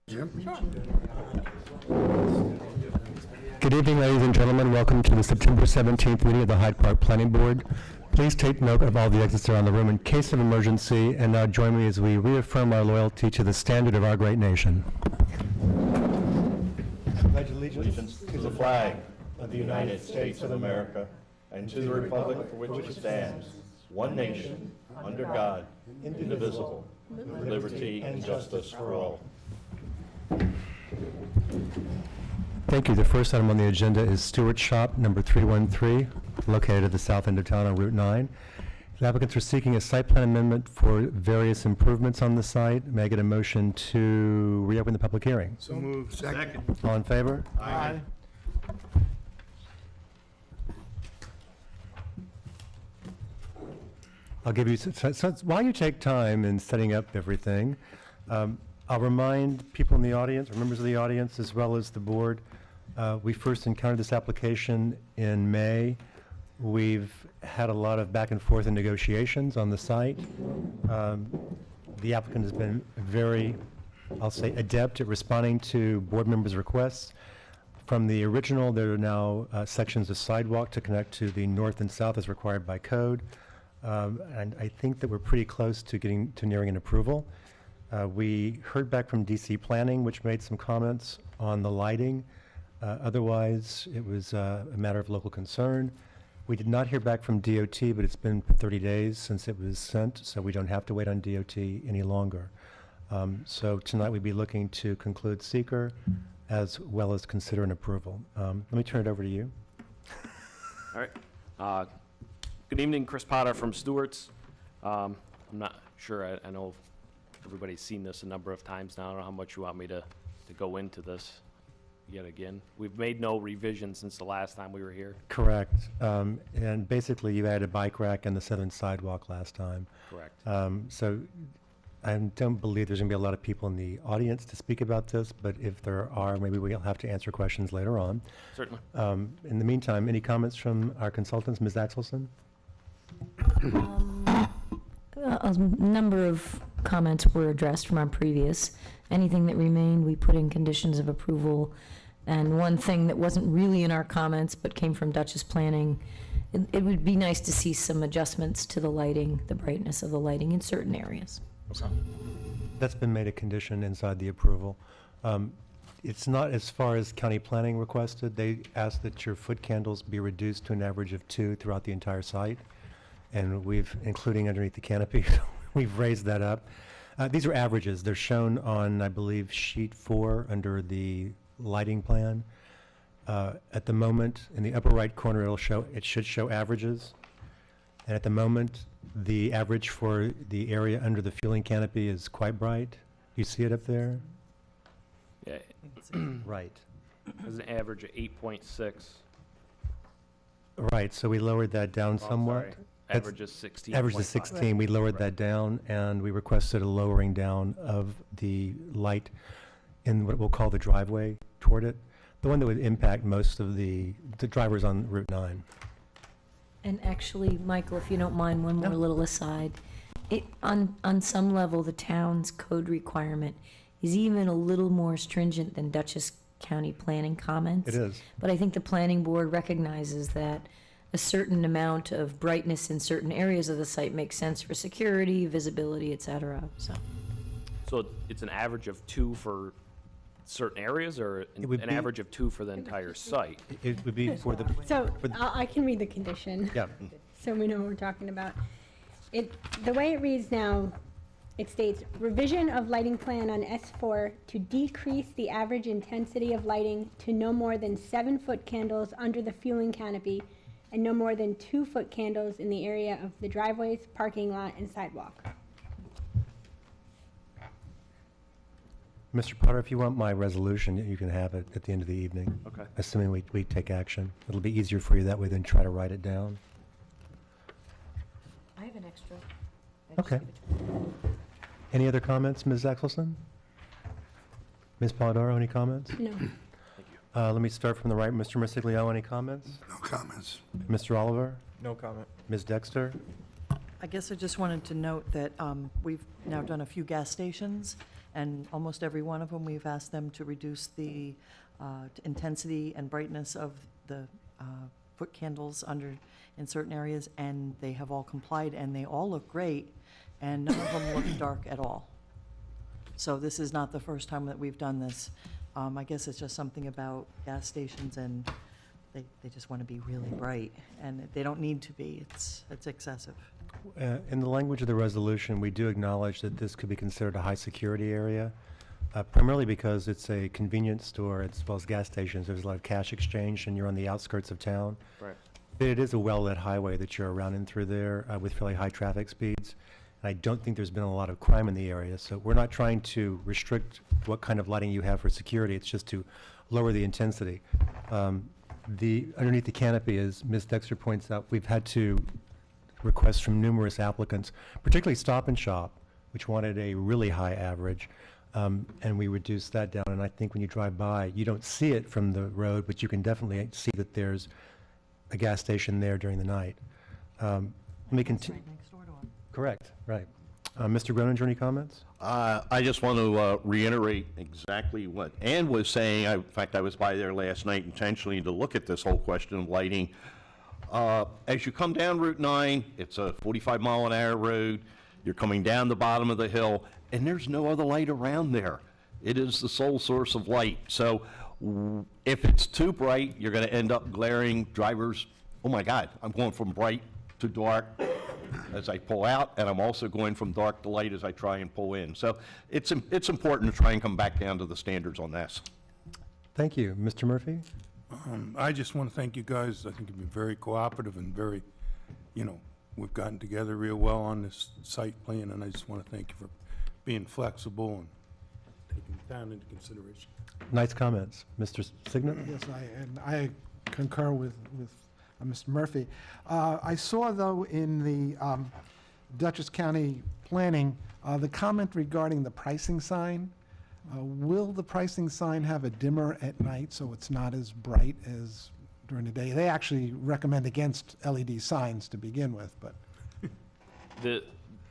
Jim? Sure. Good evening, ladies and gentlemen. Welcome to the September 17th meeting of the Hyde Park Planning Board. Please take note of all the exits around the room in case of emergency, and now join me as we reaffirm our loyalty to the standard of our great nation. I pledge allegiance to the flag of the United States of America and to the republic for which it stands, one nation, under God, indivisible, with liberty and justice for all. Thank you. The first item on the agenda is Stewart Shop, number 313, located at the south end of town on Route 9. The applicants are seeking a site plan amendment for various improvements on the site. May I get a motion to reopen the public hearing? So moved. Second. All in favor? Aye. I'll give you, so while you take time in setting up everything, I'll remind people in the audience, or members of the audience, as well as the board, we first encountered this application in May. We've had a lot of back and forth and negotiations on the site. The applicant has been very, I'll say, adept at responding to board members' requests. From the original, there are now sections of sidewalk to connect to the north and south as required by code. And I think that we're pretty close to getting to nearing an approval. We heard back from DC Planning, which made some comments on the lighting. Otherwise, it was a matter of local concern. We did not hear back from DOT, but it's been 30 days since it was sent, so we don't have to wait on DOT any longer. So tonight we'd be looking to conclude seeker as well as consider an approval. Let me turn it over to you. All right. Good evening, Chris Potter from Stewart's. I'm not sure, I know everybody's seen this a number of times now. I don't know how much you want me to go into this yet again. We've made no revisions since the last time we were here. Correct. And basically you added a bike rack and the southern sidewalk last time. Correct. So I don't believe there's going to be a lot of people in the audience to speak about this, but if there are, maybe we'll have to answer questions later on. Certainly. In the meantime, any comments from our consultants? Ms. Axelson? A number of comments were addressed from our previous. Anything that remained, we put in conditions of approval. And one thing that wasn't really in our comments but came from Dutchess Planning, it would be nice to see some adjustments to the lighting, the brightness of the lighting in certain areas. So. That's been made a condition inside the approval. It's not as far as county planning requested. They asked that your foot candles be reduced to an average of 2 throughout the entire site. And we've, including underneath the canopy, we've raised that up. These are averages. They're shown on, I believe, sheet 4 under the lighting plan. At the moment, in the upper right corner, it should show averages. And at the moment, the average for the area under the fueling canopy is quite bright. You see it up there? Yeah. Right. There's an average of 8.6. Right, so we lowered that down somewhat. Sorry. Average is 16. Average is 16. We lowered that down, and we requested a lowering down of the light in what we'll call the driveway toward it, the one that would impact most of the drivers on Route 9. And actually, Michael, if you don't mind, one more little aside. On some level, the town's code requirement is even a little more stringent than Dutchess County planning comments. It is. But I think the planning board recognizes that a certain amount of brightness in certain areas of the site makes sense for security, visibility, et cetera. So it's an average of 2 for certain areas, or an average of 2 for the entire site? It would be for the... So I can read the condition. Yeah. So we know what we're talking about. The way it reads now, it states, revision of lighting plan on S4 to decrease the average intensity of lighting to no more than 7-foot candles under the fueling canopy and no more than 2-foot candles in the area of the driveways, parking lot, and sidewalk. Mr. Potter, if you want my resolution, you can have it at the end of the evening. Okay. Assuming we take action. It'll be easier for you that way than try to write it down. I have an extra. Okay. Any other comments, Ms. Axelson? Ms. Polidoro, any comments? No. Let me start from the right. Mr. Mersiglio, any comments? No comments. Mr. Oliver? No comment. Ms. Dexter? I guess I just wanted to note that we've now done a few gas stations, And almost every one of them, we've asked them to reduce the intensity and brightness of the foot candles in certain areas, and they have all complied, and they all look great, and none of them look dark at all. So this is not the first time that we've done this. I guess it's just something about gas stations, and they just want to be really bright, and they don't need to be. It's excessive. In the language of the resolution, we do acknowledge that this could be considered a high-security area, primarily because it's a convenience store as well as gas stations. There's a lot of cash exchange, and you're on the outskirts of town. Right. But it is a well-lit highway that you're around in through there with fairly high traffic speeds. And I don't think there's been a lot of crime in the area, so we're not trying to restrict what kind of lighting you have for security. It's just to lower the intensity. Underneath the canopy, as Ms. Dexter points out, we've had to requests from numerous applicants, particularly Stop and Shop, which wanted a really high average, and we reduced that down. And I think when you drive by, you don't see it from the road, but you can definitely see that there's a gas station there during the night. Let me continue. Right next door to them. Correct, right. Mr. Groninger, any comments? I just want to reiterate exactly what Ann was saying. In fact, I was by there last night intentionally to look at this whole question of lighting. As you come down Route 9, it's a 45-mile-an-hour road. You're coming down the bottom of the hill, and there's no other light around there. It is the sole source of light. So if it's too bright, you're going to end up glaring drivers. Oh, my God, I'm going from bright to dark as I pull out, and I'm also going from dark to light as I try and pull in. So it's important to try and come back down to the standards on this. Thank you. Mr. Murphy? I just want to thank you guys. I think you've been very cooperative and very, we've gotten together real well on this site plan, and I just want to thank you for being flexible and taking the time into consideration. Nice comments. Mr. Signet? Yes, I concur with Mr. Murphy. I saw, though, in the Dutchess County Planning, the comment regarding the pricing sign. Will the pricing sign have a dimmer at night so it's not as bright as during the day? They actually recommend against LED signs to begin with, but.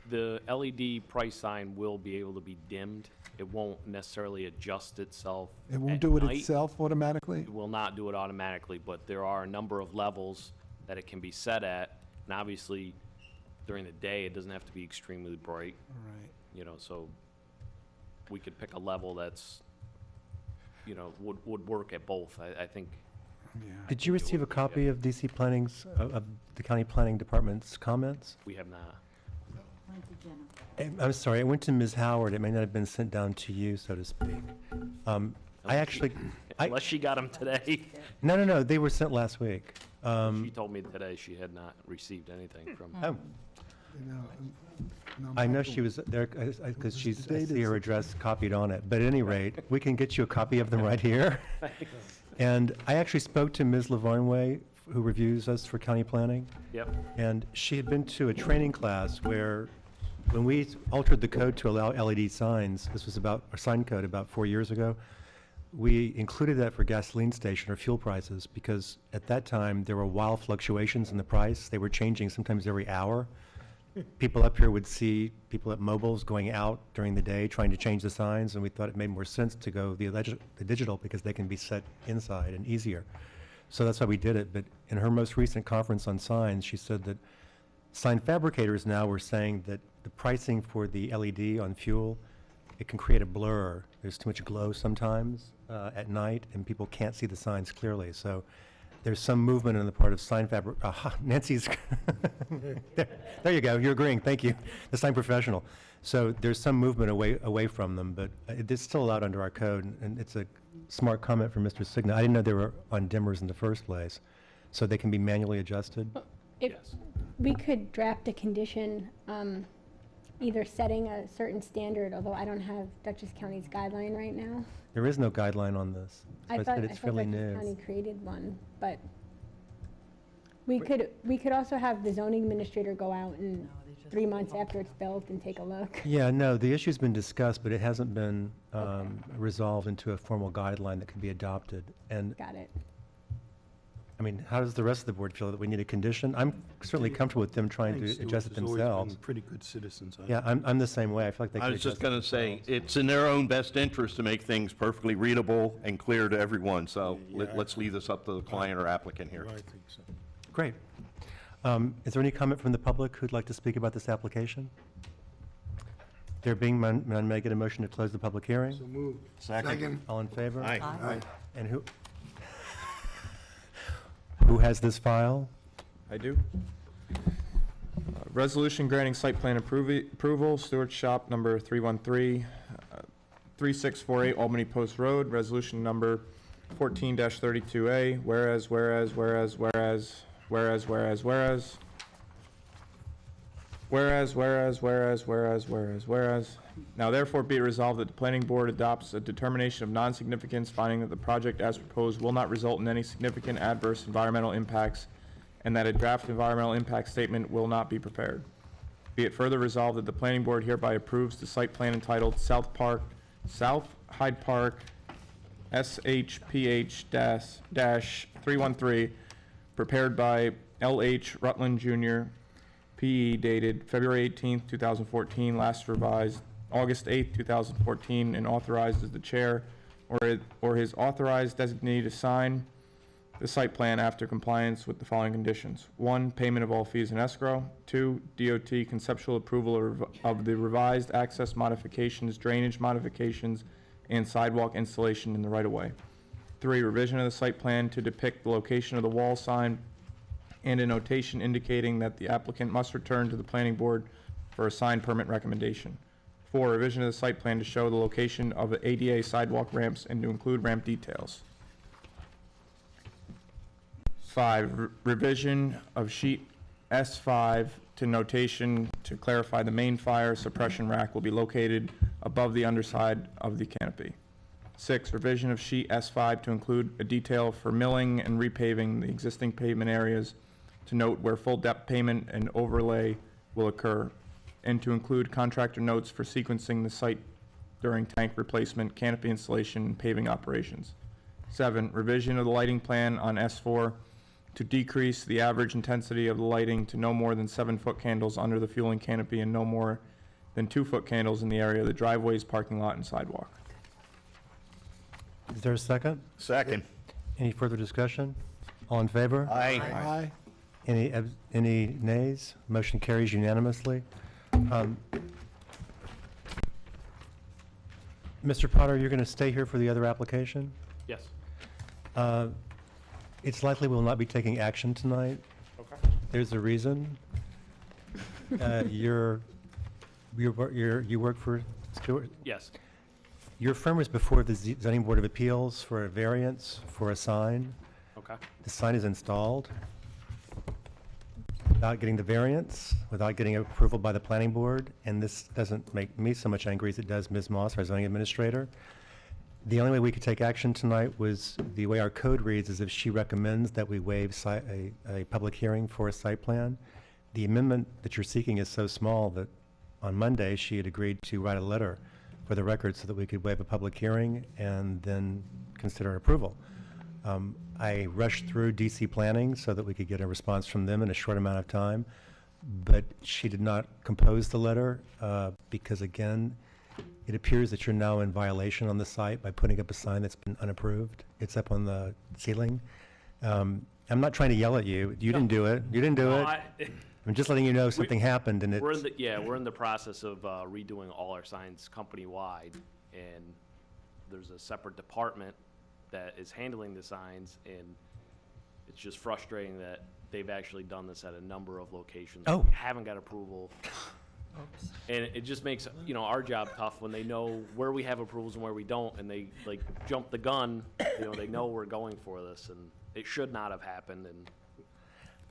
The LED price sign will be able to be dimmed. It won't necessarily adjust itself. It won't at do it night. itself automatically? It will not do it automatically, but there are a number of levels that it can be set at. And obviously, during the day, it doesn't have to be extremely bright. Right. So we could pick a level that's, would work at both. I think. Yeah. Did you receive a copy of DC Planning's, of the County Planning Department's comments? We have not. I'm sorry, it went to Ms. Howard. It may not have been sent down to you, so to speak. I actually, Unless she got them today. no, they were sent last week. She told me today she had not received anything from. Oh, I know she was there, because I see her address copied on it. But at any rate, we can get you a copy of them right here. And I actually spoke to Ms. Lavarnway, who reviews us for county planning. Yep. And she had been to a training class where, when we altered the code to allow LED signs, this was about, our sign code about 4 years ago, we included that for gasoline station or fuel prices, because at that time, there were wild fluctuations in the price. They were changing sometimes every hour. People up here would see people at mobiles going out during the day trying to change the signs, and we thought it made more sense to go the digital, because they can be set inside and easier. So that's why we did it. But in her most recent conference on signs, she said that sign fabricators now were saying that the pricing for the LED on fuel, it can create a blur. There's too much glow sometimes at night, and people can't see the signs clearly. So there's some movement on the part of sign Nancy's, there you go, you're agreeing, thank you, the sign professional. So there's some movement away from them, but it's still allowed under our code, and it's a smart comment from Mr. Signa. I didn't know they were on dimmers in the first place, so they can be manually adjusted. If Yes. we could draft a condition, either setting a certain standard, although I don't have Dutchess County's guideline right now. There is no guideline on this. I So thought it's fairly Dutchess new. County created one, but we could also have the zoning administrator go out and No, they just 3 months after it's built and take a look. Yeah, no, the issue's been discussed, but it hasn't been resolved into a formal guideline that can be adopted. And Got it. I mean, how does the rest of the board feel that we need a condition? I'm certainly comfortable with them trying Thanks, to Stewart. adjust it There's always themselves. been pretty good citizens. Yeah, I'm the same way. I feel like they I could was just adjust going it to say, themselves. it's in their own best interest to make things perfectly readable and clear to everyone, so Yeah, let's leave this up to the client or applicant here. I think so. Great. Is there any comment from the public who'd like to speak about this application? There being none, may I get a motion to close the public hearing? So moved. Second. All in favor? Aye. Aye. And who has this file? I do. Resolution granting site plan approval, Stewart Shop number 313, 3648 Albany Post Road, resolution number 14-32A, whereas, now therefore be it resolved that the planning board adopts a determination of non-significance, finding that the project as proposed will not result in any significant adverse environmental impacts, and that a draft environmental impact statement will not be prepared. Be it further resolved that the planning board hereby approves the site plan entitled South Hyde Park, SHPH-313, prepared by L.H. Rutland Jr., P.E. dated February 18th, 2014, last revised August 8th, 2014, and authorized as the chair or his authorized designee to sign the site plan after compliance with the following conditions. 1, payment of all fees in escrow. 2, DOT conceptual approval of the revised access modifications, drainage modifications, and sidewalk installation in the right-of-way. 3, revision of the site plan to depict the location of the wall sign and a notation indicating that the applicant must return to the planning board for a sign permit recommendation. 4, revision of the site plan to show the location of the ADA sidewalk ramps and to include ramp details. 5, revision of sheet S5 to notation to clarify the main fire suppression rack will be located above the underside of the canopy. 6, revision of sheet S5 to include a detail for milling and repaving the existing pavement areas to note where full depth payment and overlay will occur, and to include contractor notes for sequencing the site during tank replacement, canopy installation, and paving operations. 7, revision of the lighting plan on S4 to decrease the average intensity of the lighting to no more than 7-foot candles under the fueling canopy and no more than 2-foot candles in the area of the driveways, parking lot, and sidewalk. Is there a second? Second. Any further discussion? All in favor? Aye. Any nays? Motion carries unanimously. Mr. Potter, you're going to stay here for the other application? Yes. It's likely we'll not be taking action tonight. Okay. There's a reason. You work for Stewart? Yes. Your firm was before the zoning board of appeals for a variance for a sign. Okay. The sign is installed without getting the variance, without getting approval by the planning board, and this doesn't make me so much angry as it does Ms. Moss, our zoning administrator. The only way we could take action tonight was the way our code reads, is if she recommends that we waive a public hearing for a site plan. The amendment that you're seeking is so small that on Monday, she had agreed to write a letter for the record so that we could waive a public hearing and then consider an approval. I rushed through DC Planning so that we could get a response from them in a short amount of time, but she did not compose the letter because, again, it appears that you're now in violation on the site by putting up a sign that's been unapproved. It's up on the ceiling. I'm not trying to yell at you. You didn't do it. You didn't do it. I'm just letting you know something happened, and We're it's... in the process of redoing all our signs company-wide, and there's a separate department that is handling the signs, and it's just frustrating that they've actually done this at a number of locations. Oh. We haven't got approval. And it just makes, our job tough when they know where we have approvals and where we don't, and they like jump the gun. They know we're going for this, and it should not have happened. And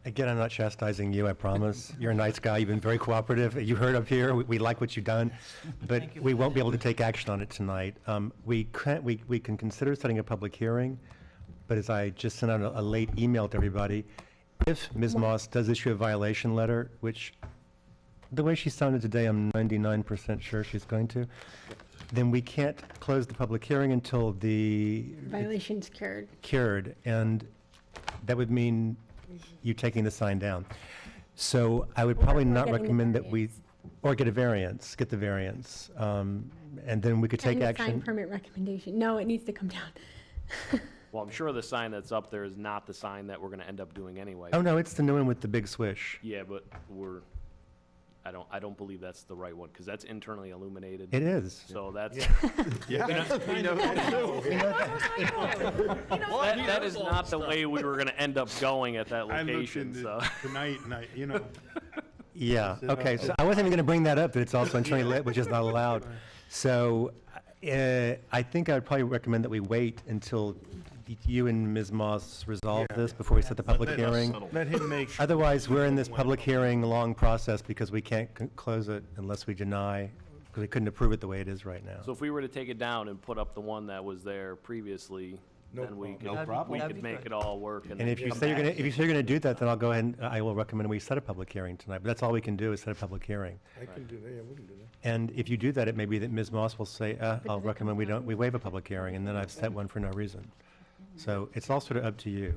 Again, I'm not chastising you, I promise. You're a nice guy. You've been very cooperative. You heard up here, we like what you've done, but we won't be able to take action on it tonight. We can consider setting a public hearing, but as I just sent out a late email to everybody, if Ms. Moss does issue a violation letter, which the way she sounded today, I'm 99% sure she's going to, then we can't close the public hearing until the Violation's cured. cured. And that would mean you taking the sign down. So I would probably not getting the recommend that we, variance. or get a variance, get the variance. And then we could take And the sign action. permit recommendation. No, it needs to come down. Well, I'm sure the sign that's up there is not the sign that we're gonna end up doing anyway. Oh, no, it's the new one with the big swish. Yeah, but I don't believe that's the right one, because that's internally illuminated. It is. So that's, Yeah, we know that too. that is not the way we were gonna end up going at that I looked location, into so. tonight, and I, you know, Yeah, okay, so I wasn't even going to bring that up, that it's also internally lit, which is not allowed. So I think I would probably recommend that we wait until you and Ms. Moss resolve Yeah. this before we set the public Let us hearing. settle. let him make sure. Otherwise, we're in this public hearing, long process, because we can't close it unless we deny, because we couldn't approve it the way it is right now. So if we were to take it down and put up the one that was there previously, No then we problem. could, No problem. we That'd could be make good. it all work and And if you come say you're back. going to, if you say you're going to do that, then I'll go ahead and I will recommend we set a public hearing tonight. But that's all we can do is set a public hearing. I can do that, yeah, we can do that. And if you do that, it may be that Ms. Moss will say, I'll recommend we waive a public hearing, and then I've set one for no reason. So it's all sort of up to you.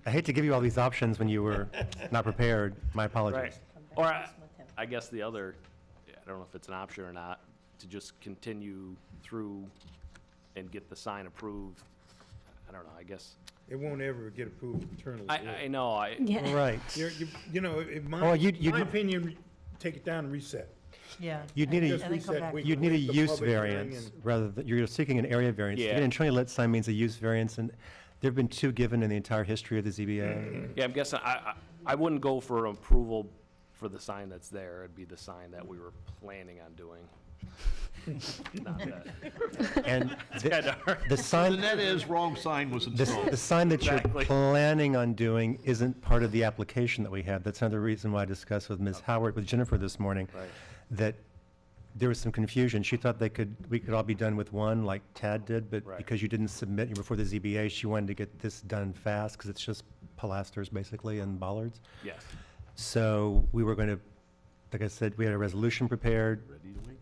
I hate to give you all these options when you were not prepared. My Right. apologies. Or I guess the other, I don't know if it's an option or not, to just continue through and get the sign approved. I don't know, I guess. It won't ever get approved internally. I know, Yeah. Right. You know, in Oh, my, you'd- my opinion, take it down and reset. Yeah. You'd need Just a, And then come reset. back. We you'd can need a wait the use public hearing variance, and- rather than, you're seeking an area variance. To get Yeah. an internally lit sign means a use variance, and there've been two given in the entire history of the ZBA. yeah, I'm guessing, I wouldn't go for approval for the sign that's there. It'd be the sign that we were planning on doing. Not that. And Kinda hard. the The sign, net is, wrong sign was the installed. sign that you're Exactly. planning on doing isn't part of the application that we have. That's another reason why I discussed with Ms. Howard, with Jennifer this morning, Right. that there was some confusion. She thought we could all be done with one, like Tad did, but Right. because you didn't submit before the ZBA, she wanted to get this done fast, because it's just pilasters, basically, and bollards. Yes. So we were going to, like I said, we had a resolution prepared,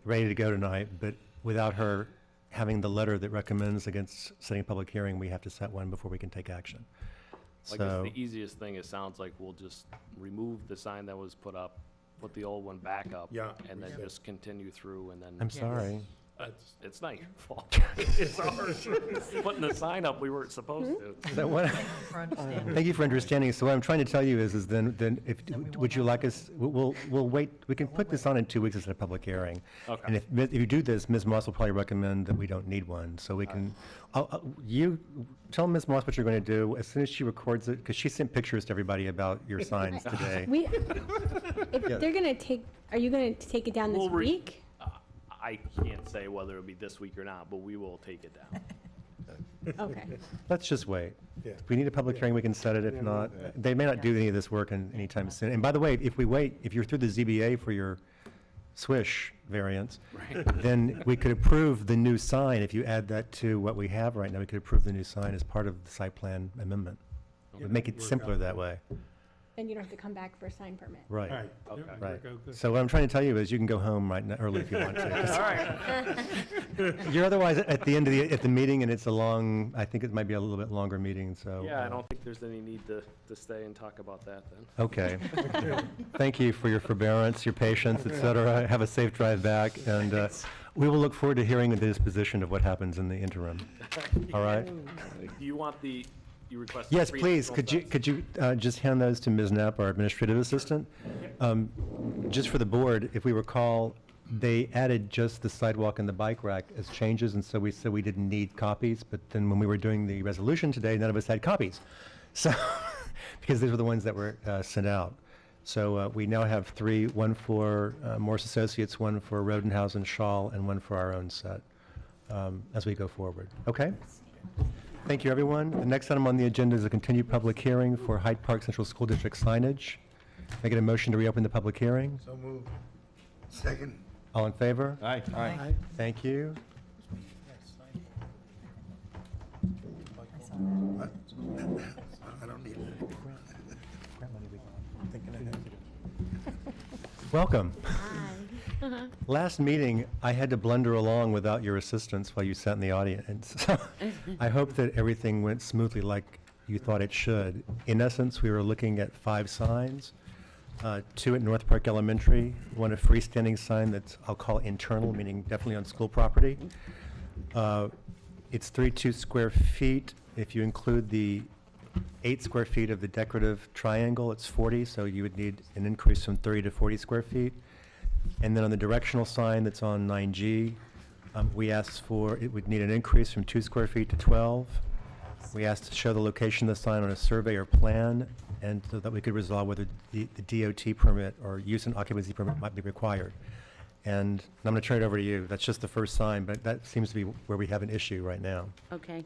ready to go tonight, but without her having the letter that recommends against setting a public hearing, we have to set one before we can take action. I guess So, the easiest thing, it sounds like we'll just remove the sign that was put up, put the old one back up. Yeah. And then just continue through and then. I'm sorry. It's not your fault. It's ours. Putting the sign up we weren't supposed to. So what, For understanding. thank you for understanding. So what I'm trying to tell you is then if, Then we would won't you have like us, we'll wait, we can put this on in 2 weeks as a public hearing. Okay. And if you do this, Ms. Moss will probably recommend that we don't need one, so we can, you, tell Ms. Moss what you're going to do as soon as she records it, because she sent pictures to everybody about your signs today. We, if Yes. they're gonna take, are you gonna take it down this We'll week? I can't say whether it'll be this week or not, but we will take it down. Okay. Let's just wait. Yeah. If we need a public hearing, we can set it. If not, they may not do any of this work anytime soon. And by the way, if we wait, if you're through the ZBA for your swish variance, then we could approve the new sign. If you add that to what we have right now, we could approve the new sign as part of the site plan amendment. It would make it simpler that way. Then you don't have to come back for a sign permit. Right, All right. Okay. Yeah, right. work out good. So what I'm trying to tell you is you can go home right now, early if you want to. You're otherwise at the end of the meeting, and it's a long, I think it might be a little bit longer meeting, so. Yeah, I don't think there's any need to stay and talk about that then. Okay. Thank you for your forbearance, your patience, et cetera. Have a safe drive back, and we will look forward to hearing the disposition of what happens in the interim. All right? Do you want you requested? Yes, three please. additional Could you sets? just hand those to Ms. Knapp, our administrative assistant? Just for the board, if we recall, they added just the sidewalk and the bike rack as changes, and so we said we didn't need copies, but then when we were doing the resolution today, none of us had copies. So, because these were the ones that were sent out. So we now have three, one for Morse Associates, one for Rodenhausen Shaw, and one for our own set as we go forward. Okay? Thank you, everyone. The next item on the agenda is a continued public hearing for Hyde Park Central School District signage. Can I get a motion to reopen the public hearing? So move. Second. All in favor? Aye. Aye. Thank you. I don't need it. Welcome. Last meeting, I had to blunder along without your assistance while you sat in the audience. So I hope that everything went smoothly like you thought it should. In essence, we were looking at 5 signs, 2 at North Park Elementary, 1 a freestanding sign that's, I'll call internal, meaning definitely on school property. It's 32 square feet. If you include the 8 square feet of the decorative triangle, it's 40, so you would need an increase from 30 to 40 square feet. And then on the directional sign that's on 9G, we asked for, it would need an increase from 2 square feet to 12. We asked to show the location of the sign on a survey or plan, and so that we could resolve whether the DOT permit or use and occupancy permit might be required. And I'm going to turn it over to you. That's just the first sign, but that seems to be where we have an issue right now. Okay.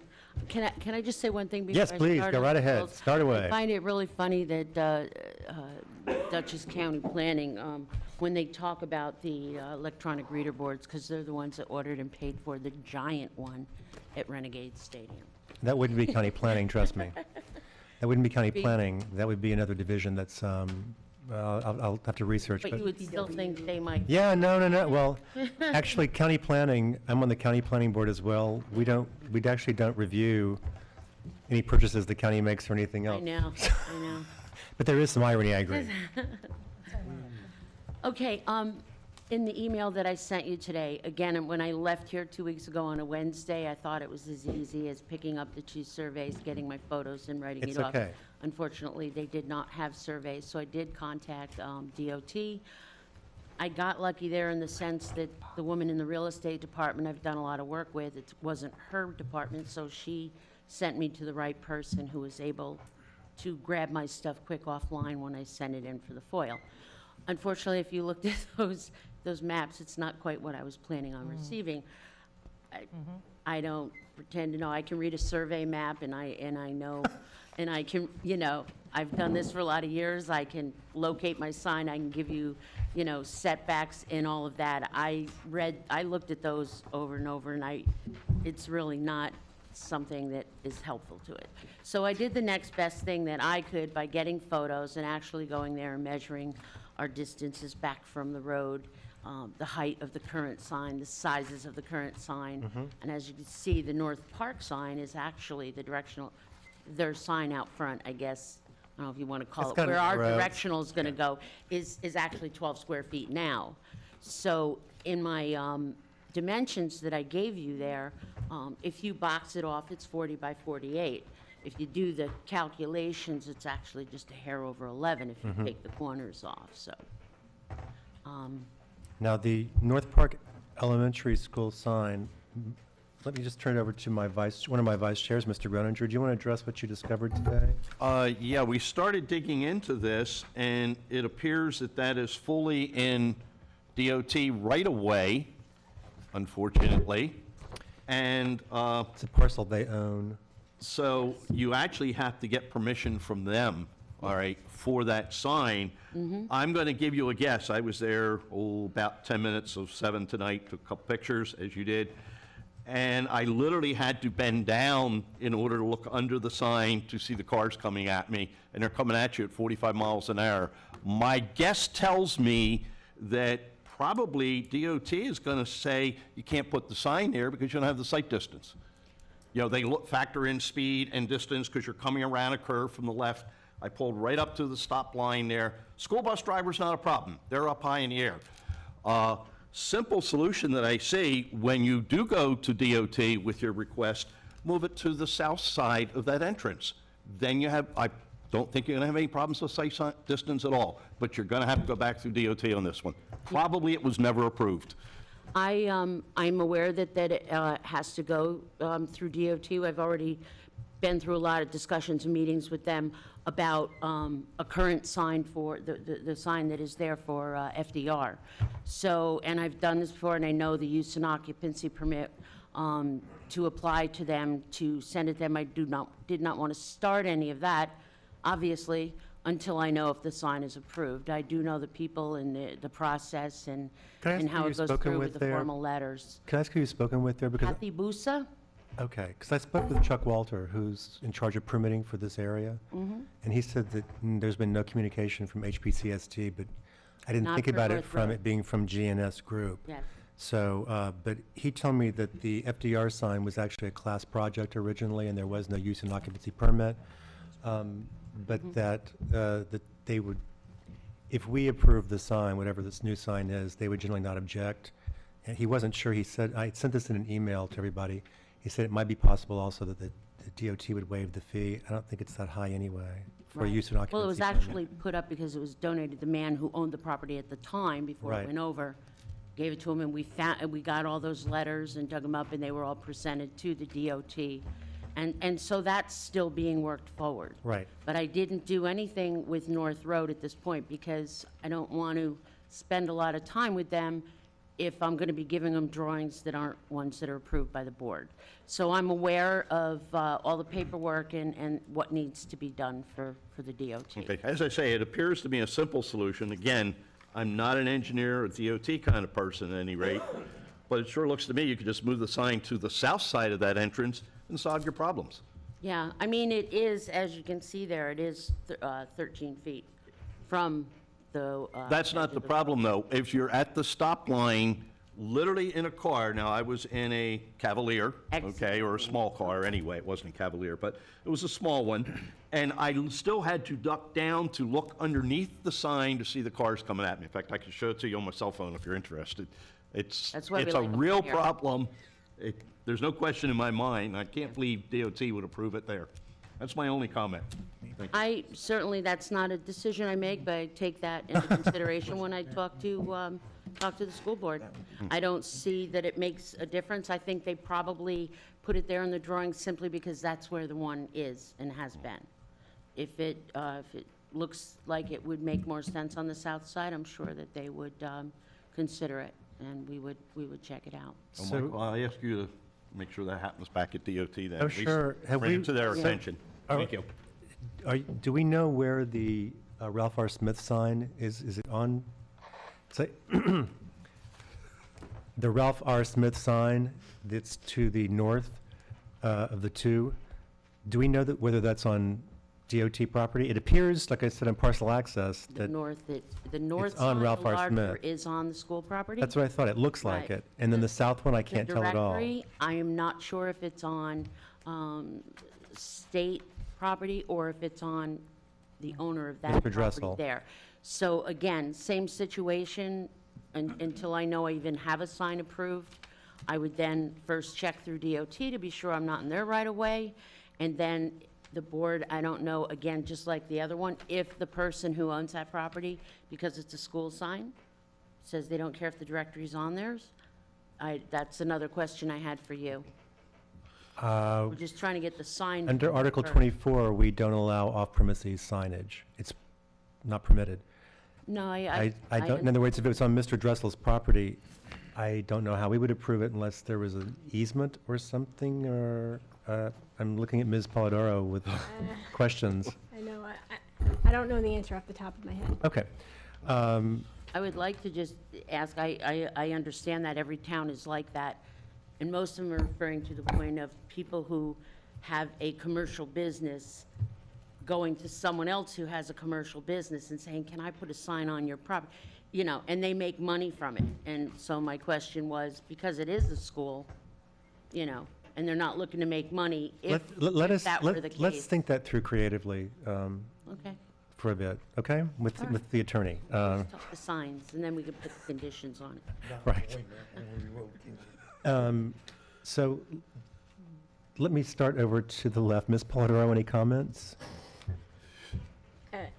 Can I just say one thing before Yes, I please, start go on right the ahead. bills? Start away. I find it really funny that Dutchess County Planning, when they talk about the electronic reader boards, because they're the ones that ordered and paid for the giant one at Renegade Stadium. That wouldn't be county planning, trust me. That wouldn't be county planning. That would be another division that's, I'll have to research. But you would still think they might. Yeah, no. Well, actually, county planning, I'm on the county planning board as well. We actually don't review any purchases the county makes or anything I else. know, I know. But there is some irony, I agree. Okay, in the email that I sent you today, again, when I left here 2 weeks ago on a Wednesday, I thought it was as easy as picking up the 2 surveys, getting my photos and writing It's it off. okay. Unfortunately, they did not have surveys, so I did contact DOT. I got lucky there in the sense that the woman in the real estate department I've done a lot of work with, it wasn't her department, so she sent me to the right person who was able to grab my stuff quick offline when I sent it in for the FOIL. Unfortunately, if you looked at those maps, it's not quite what I was planning on receiving. I don't pretend to know. I can read a survey map, and I know, and I can, I've done this for a lot of years. I can locate my sign. I can give you, setbacks and all of that. I looked at those over and over, and it's really not something that is helpful to it. So I did the next best thing that I could by getting photos and actually going there and measuring our distances back from the road, the height of the current sign, the sizes of the current sign. And as you can see, the North Park sign is actually their sign out front, I guess, I don't know if you want to call It's it, kind where of our gross. directional is going to go, is actually 12 square feet now. So in my dimensions that I gave you there, if you box it off, it's 40 by 48. If you do the calculations, it's actually just a hair over 11 if you take the corners off, so. Now, the North Park Elementary School sign, let me just turn it over to one of my vice chairs, Mr. Groninger. Do you want to address what you discovered today? Yeah, we started digging into this, and it appears that is fully in DOT right away, unfortunately. And It's a parcel they own. so you actually have to get permission from them, all right, for that sign. I'm going to give you a guess. I was there, about 10 minutes of 7 tonight, took a couple pictures, as you did. And I literally had to bend down in order to look under the sign to see the cars coming at me, and they're coming at you at 45 miles an hour. My guess tells me that probably DOT is going to say you can't put the sign there because you don't have the sight distance. They factor in speed and distance because you're coming around a curve from the left. I pulled right up to the stop line there. School bus driver's not a problem. They're up high in the air. Simple solution that I see, when you do go to DOT with your request, move it to the south side of that entrance. Then I don't think you're going to have any problems with sight distance at all, but you're going to have to go back through DOT on this one. Probably it was never approved. I'm aware that it has to go through DOT. I've already been through a lot of discussions and meetings with them about a current sign for, the sign that is there for FDR. So, and I've done this before, and I know the use and occupancy permit to apply to them, to send it to them. I did not want to start any of that, obviously, until I know if the sign is approved. I do know the people and the process and Can I ask who how it you've goes spoken through with with the there? formal letters. Can I ask who you've spoken with there? Because Kathy Busa? Okay, because I spoke with Chuck Walter, who's in charge of permitting for this area, and he said that there's been no communication from HPCST, but I didn't Not think for about it North from Road. it being from GNS Group. Yes. So, but he told me that the FDR sign was actually a class project originally, and there was no use and occupancy permit. but that they would, if we approve the sign, whatever this new sign is, they would generally not object. And he wasn't sure, he said, I sent this in an email to everybody. He said it might be possible also that the DOT would waive the fee. I don't think it's that high anyway for Right. use of an occupancy Well, it was permit. actually put up because it was donated, the man who owned the property at the time, before it Right. went over, gave it to him, and we got all those letters and dug them up, and they were all presented to the DOT. And so that's still being worked forward. Right. But I didn't do anything with North Road at this point, because I don't want to spend a lot of time with them if I'm going to be giving them drawings that aren't ones that are approved by the board. So I'm aware of all the paperwork and what needs to be done for the DOT. Okay, as I say, it appears to be a simple solution. Again, I'm not an engineer or DOT kind of person at any rate, but it sure looks to me you could just move the sign to the south side of that entrance and solve your problems. Yeah, I mean, it is, as you can see there, it is 13 feet from the. That's not edge the of problem, though. If you're at the stop line, literally in a car, now, I was in a Cavalier, okay, or a small car anyway, it wasn't a Cavalier, but it was a small one, and I still had to duck down to look underneath the sign to see the cars coming at me. In fact, I can show it to you on my cell phone if you're interested. It's That's why we a like 'em real here. problem. There's no question in my mind. I can't believe DOT would approve it there. That's my only comment. Thank you. I, certainly, that's not a decision I make, but I take that into consideration when I talk to the school board. I don't see that it makes a difference. I think they probably put it there in the drawing simply because that's where the one is and has been. If it looks like it would make more sense on the south side, I'm sure that they would consider it, and we would check it out. Well, So- Michael, I ask you to make sure that happens back at DOT then. Oh, At least sure. Have bring we- it to their Yeah. attention. Thank you. Do we know where the Ralph R. Smith sign is? Is it on, say, the Ralph R. Smith sign that's to the north of the two? Do we know that whether that's on DOT property? It appears, like I said, on parcel access, The that, north, the north on side, the Ralph R. larger, Smith. is on the school property. that's what I thought. It looks like Right. it. And then the south one, I The can't tell at all. directory, I am not sure if it's on state property or if it's on the owner of that Mr. property Dressel. there. So again, same situation, until I know I even have a sign approved. I would then first check through DOT to be sure I'm not in there right away. And then the board, I don't know, again, just like the other one, if the person who owns that property, because it's a school sign, says they don't care if the directory's on theirs, that's another question I had for you. We're just trying to get the sign. Under Article first. 24, we don't allow off-premises signage. It's not permitted. No, I don't, in other words, if it was on Mr. Dressel's property, I don't know how we would approve it unless there was an easement or something, or, I'm looking at Ms. Polidoro with questions. I know, I don't know the answer off the top of my head. Okay. I would like to just ask, I understand that every town is like that, and most of them are referring to the point of people who have a commercial business going to someone else who has a commercial business and saying, can I put a sign on your property? You know, and they make money from it. And so my question was, because it is a school, you know, and they're not looking to make money, if Let us, that were the let's case. think that through creatively Okay, for a bit, okay? With the attorney. just talk the signs, and then we could put the conditions on it. Right. So let me start over to the left. Ms. Polidoro, any comments?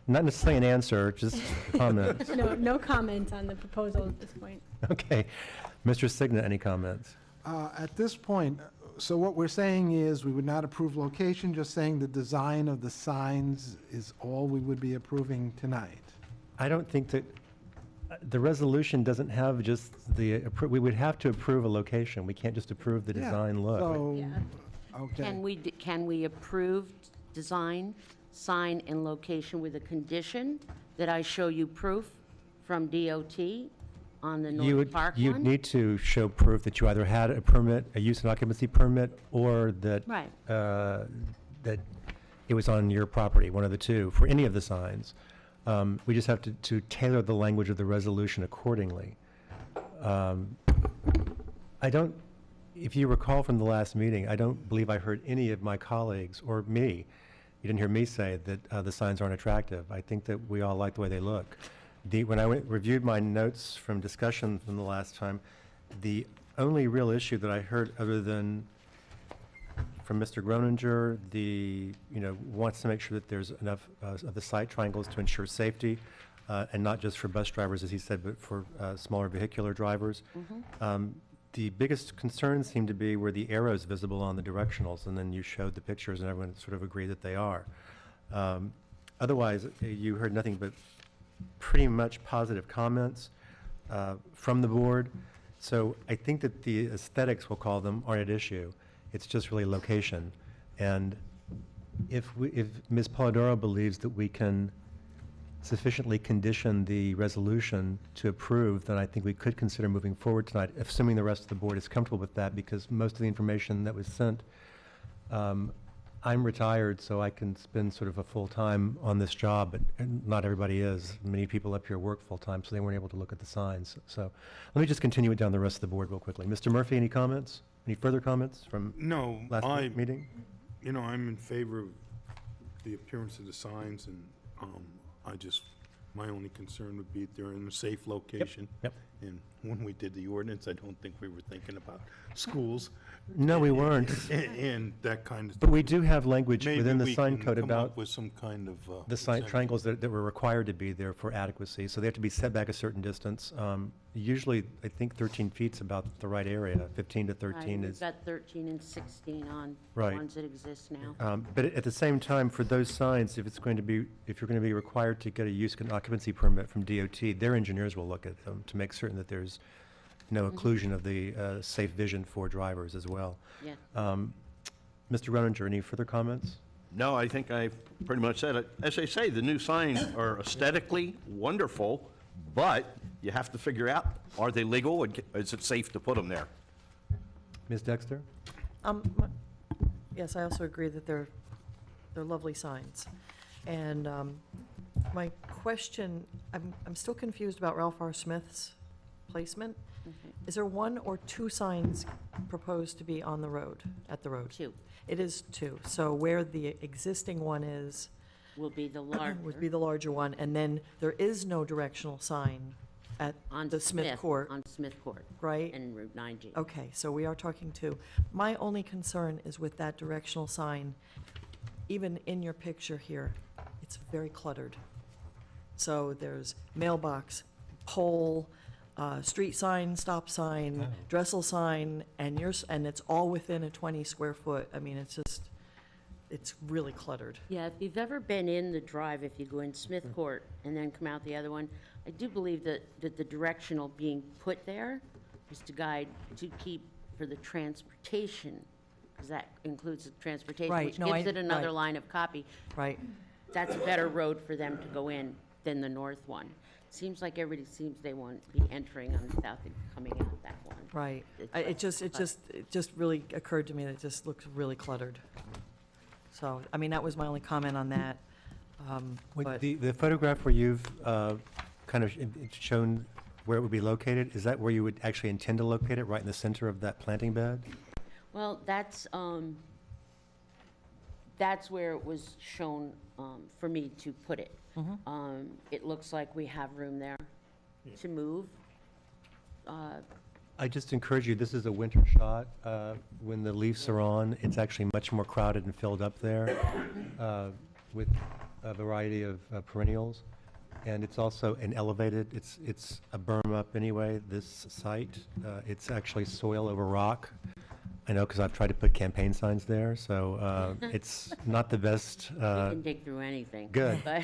Not necessarily an answer, just comments. No comment on the proposal at this point. Okay. Mr. Signa, any comments? At this point, so what we're saying is we would not approve location, just saying the design of the signs is all we would be approving tonight. I don't think that, the resolution doesn't have just the, we would have to approve a location. We can't just approve the Yeah, design look. So, Yeah. okay. Can we approve design, sign, and location with a condition that I show you proof from DOT on the North Park one? You'd need to show proof that you either had a permit, a use and occupancy permit, or that, Right. that it was on your property, one of the two, for any of the signs. We just have to tailor the language of the resolution accordingly. I don't, if you recall from the last meeting, I don't believe I heard any of my colleagues or me you didn't hear me say that the signs aren't attractive. I think that we all like the way they look. When I reviewed my notes from discussion from the last time, the only real issue that I heard, other than from Mr. Groninger, wants to make sure that there's enough of the sight triangles to ensure safety, and not just for bus drivers, as he said, but for smaller vehicular drivers. The biggest concerns seem to be where the arrow's visible on the directionals, and then you showed the pictures, and everyone sort of agreed that they are. Otherwise, you heard nothing but pretty much positive comments from the board. So I think that the aesthetics, we'll call them, aren't at issue. It's just really location. And if Ms. Polidoro believes that we can sufficiently condition the resolution to approve, then I think we could consider moving forward tonight, assuming the rest of the board is comfortable with that, because most of the information that was sent, I'm retired, so I can spend sort of a full time on this job, but not everybody is. Many people up here work full time, so they weren't able to look at the signs. So let me just continue it down the rest of the board real quickly. Mr. Murphy, any comments? Any further comments from No, last meeting? I'm in favor of the appearance of the signs, and my only concern would be if they're in a safe location. Yep. And when we did the ordinance, I don't think we were thinking about schools. No, we weren't. And that kind of. But we do have language Maybe within the we sign can code come about up with some kind of. the sign exemption. triangles that were required to be there for adequacy. So they have to be set back a certain distance. Usually, I think 13 feet's about the right area. 15 to 13 We've is. got 13 and 16 on the Right. ones that exist now. But at the same time, for those signs, if you're going to be required to get a use and occupancy permit from DOT, their engineers will look at them to make certain that there's no occlusion of the safe vision for drivers as well. Yeah. Mr. Roninger, any further comments? No, I think I've pretty much said it. As I say, the new signs are aesthetically wonderful, but you have to figure out, are they legal, and is it safe to put them there? Ms. Dexter? Yes, I also agree that they're lovely signs. And my question, I'm still confused about Ralph R. Smith's placement. Is there one or two signs proposed to be on the road, at the road? Two It is two. So where the existing one is, will be the larger. would be the larger one, and then there is no directional sign at on the Smith Court, On Smith Court right? and Route 9G. Okay, so we are talking two. My only concern is with that directional sign, even in your picture here, it's very cluttered. So there's mailbox, pole, street sign, stop sign, Dressel sign, and it's all within a 20 square foot. I mean, it's really cluttered. Yeah, if you've ever been in the drive, if you go in Smith Court and then come out the other one, I do believe that the directional being put there is to keep for the transportation, because that includes the transportation, Right, which no, gives it another right. line of copy. Right. That's a better road for them to go in than the north one. Seems like everybody seems they want to be entering on South and coming out that one. Right. It's It just really occurred to me that it just looks really cluttered. So, I mean, that was my only comment on that. But The photograph where you've kind of shown where it would be located, is that where you would actually intend to locate it, right in the center of that planting bed? Well, that's where it was shown for me to put it. It looks like we have room there to move. I just encourage you, this is a winter shot. When the leaves are on, it's actually much more crowded and filled up there with a variety of perennials. And it's also an elevated, it's a berm up anyway, this site. It's actually soil over rock. I know, because I've tried to put campaign signs there, so it's not the best. You can dig through anything. Good. But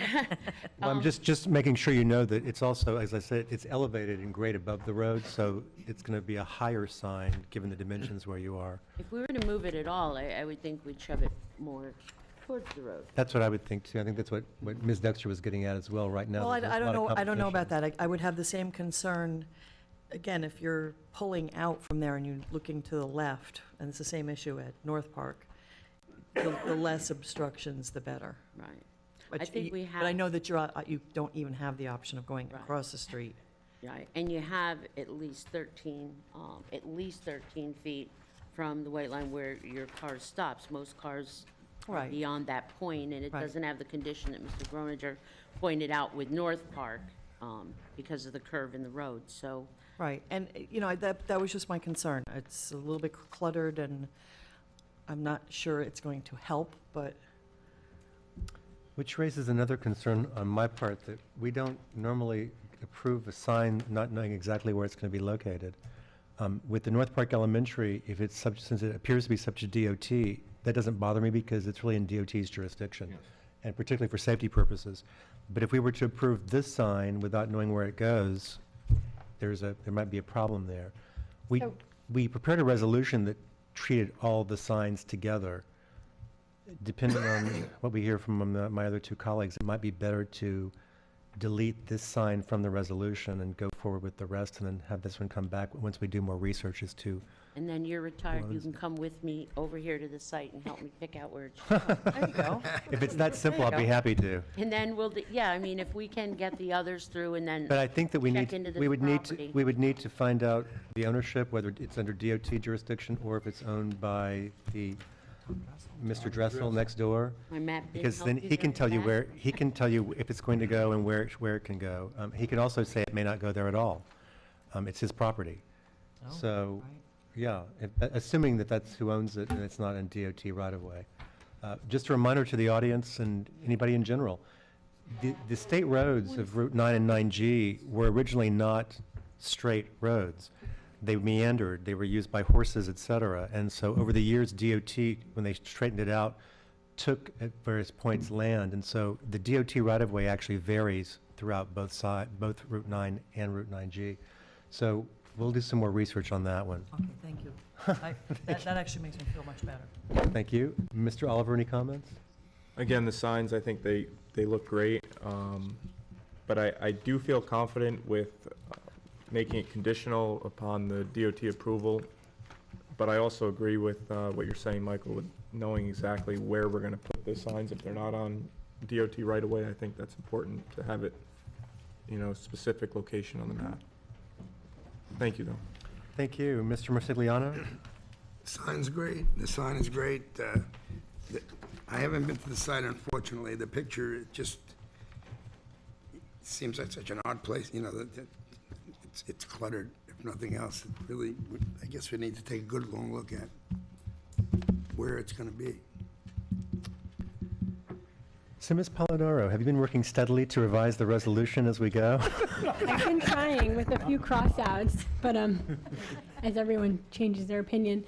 Well, I'm just making sure you know that it's also, as I said, it's elevated and grade above the road, so it's going to be a higher sign, given the dimensions where you are. if we were to move it at all, I would think we'd shove it more towards the road. That's what I would think, too. I think that's what Ms. Dexter was getting at as well right now. Well, I There's a don't lot of know, I don't know about competition. that. I would have the same concern, again, if you're pulling out from there and you're looking to the left, and it's the same issue at North Park, the less obstructions, the better. Right. But I think we But I have- know that you don't even have the option of going Right. across the street. Right, and you have at least 13 feet from the white line where your car stops. Most cars Right. beyond that point, and it Right. doesn't have the condition that Mr. Groninger pointed out with North Park, because of the curve in the road, so. Right, and, that was just my concern. It's a little bit cluttered, and I'm not sure it's going to help, but, Which raises another concern on my part, that we don't normally approve a sign not knowing exactly where it's going to be located. With the North Park Elementary, if it's since it appears to be such a DOT, that doesn't bother me because it's really in DOT's jurisdiction, and particularly for safety purposes. But if we were to approve this sign without knowing where it goes, there might be a problem there. So- We prepared a resolution that treated all the signs together. Depending on what we hear from my other two colleagues, it might be better to delete this sign from the resolution and go forward with the rest, and then have this one come back once we do more research as to. And then you're retired, you Well, can come with me over here to the site and help me pick out where it's. there you go. If it's that simple, There I'll you be go. happy to. And then if we can get the others through and then. But I think that we Check need, into this we would need to, property. we would need to find out the ownership, whether it's under DOT jurisdiction or if it's owned by the Mr. Dressel next door. My map didn't Because help then you he can there, tell you Matt? where, he can tell you if it's going to go and where it can go. He can also say it may not go there at all. It's his property. Oh, So, right. yeah, assuming that that's who owns it and it's not in DOT right of way. Just a reminder to the audience and anybody in general, the state roads of Route 9 and 9G were originally not straight roads. They meandered, they were used by horses, et cetera. And so over the years, DOT, when they straightened it out, took at various points land. And so the DOT right-of-way actually varies throughout both both Route 9 and Route 9G. So we'll do some more research on that one. Okay, thank you. That actually makes me feel much better. Thank you. Mr. Oliver, any comments? Again, the signs, I think they look great, but I do feel confident with making it conditional upon the DOT approval. But I also agree with what you're saying, Michael, with knowing exactly where we're gonna put the signs if they're not on DOT right away. I think that's important to have it, specific location on the map. Thank you, though. Thank you. Mr. Marsigliano? Sign's great. The sign is great. I haven't been to the site, unfortunately. The picture, it just seems like such an odd place, it's cluttered, if nothing else. It really, I guess we need to take a good long look at where it's gonna be. So, Ms. Polidoro, have you been working steadily to revise the resolution as we go? I've been trying with a few cross-outs, but as everyone changes their opinion.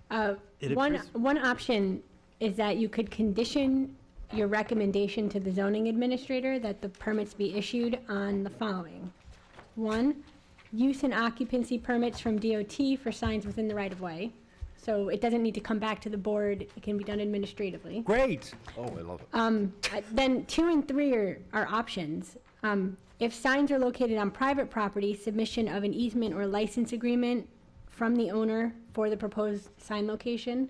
One option is that you could condition your recommendation to the zoning administrator that the permits be issued on the following. 1, use and occupancy permits from DOT for signs within the right-of-way. So it doesn't need to come back to the board, it can be done administratively. Great. Oh, I love it. Then 2 and 3 are options. If signs are located on private property, submission of an easement or license agreement from the owner for the proposed sign location.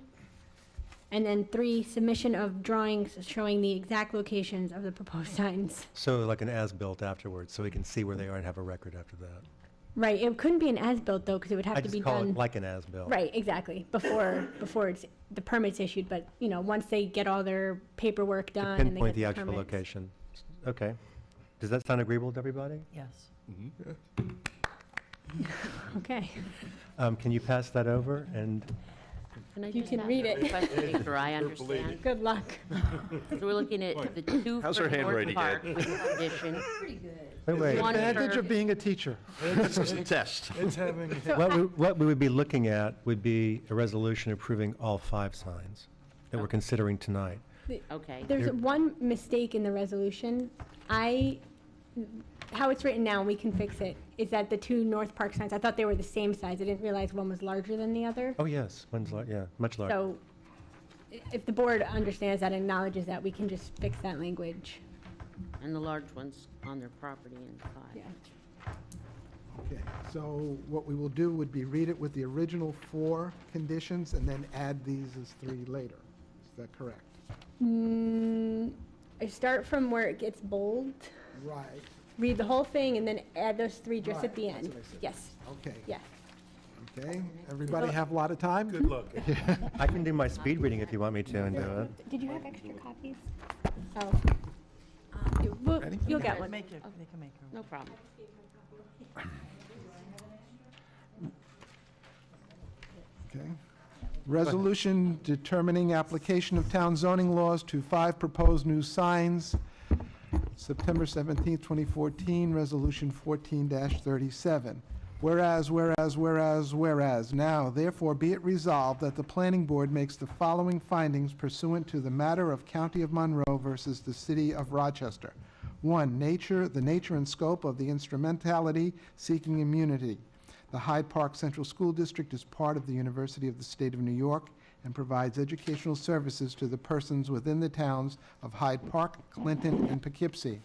And then 3, submission of drawings showing the exact locations of the proposed signs. So like an as-built afterwards, so we can see where they are and have a record after that. Right, it couldn't be an as-built though, because it would have I to be just call done. it like an as-built. Right, exactly, before the permit's issued, but, once they get all their paperwork To done and they pinpoint get the the actual permits. location. Okay. Does that sound agreeable to everybody? Yes. Okay. Can you pass that over? And Can I You just can have read a it. request to make sure I understand? Good luck. So we're looking at the 2 How's for her North handwriting, Park Ed? with condition. wait. One Advantage for- of being a teacher. This is a test. What we would be looking at would be a resolution approving all 5 signs that we're considering tonight. Okay. There's one mistake in the resolution. How it's written now, we can fix it, is that the 2 North Park signs, I thought they were the same size. I didn't realize one was larger than the other. Oh, yes, one's much larger. So if the board understands that, acknowledges that, we can just fix that language. And the large ones on their property in 5. Yeah. Okay, so what we will do would be read it with the original 4 conditions and then add these as 3 later. Is that correct? I start from where it gets bold, Right, read the whole thing, and then add those 3 just at the Right, that's end. what I said. Yes, okay. yes. I'm Okay, everybody have a lot of time? Good luck. I can do my speed reading if you want me to and do it. Did you have extra copies? Oh. Ready? You'll get one. They can make her. No problem. Okay. Resolution determining application of town zoning laws to 5 proposed new signs. September 17th, 2014, Resolution 14-37. Whereas, now therefore be it resolved that the planning board makes the following findings pursuant to the matter of County of Monroe versus the City of Rochester. 1, the nature and scope of the instrumentality seeking immunity. The Hyde Park Central School District is part of the University of the State of New York and provides educational services to the persons within the towns of Hyde Park, Clinton, and Poughkeepsie.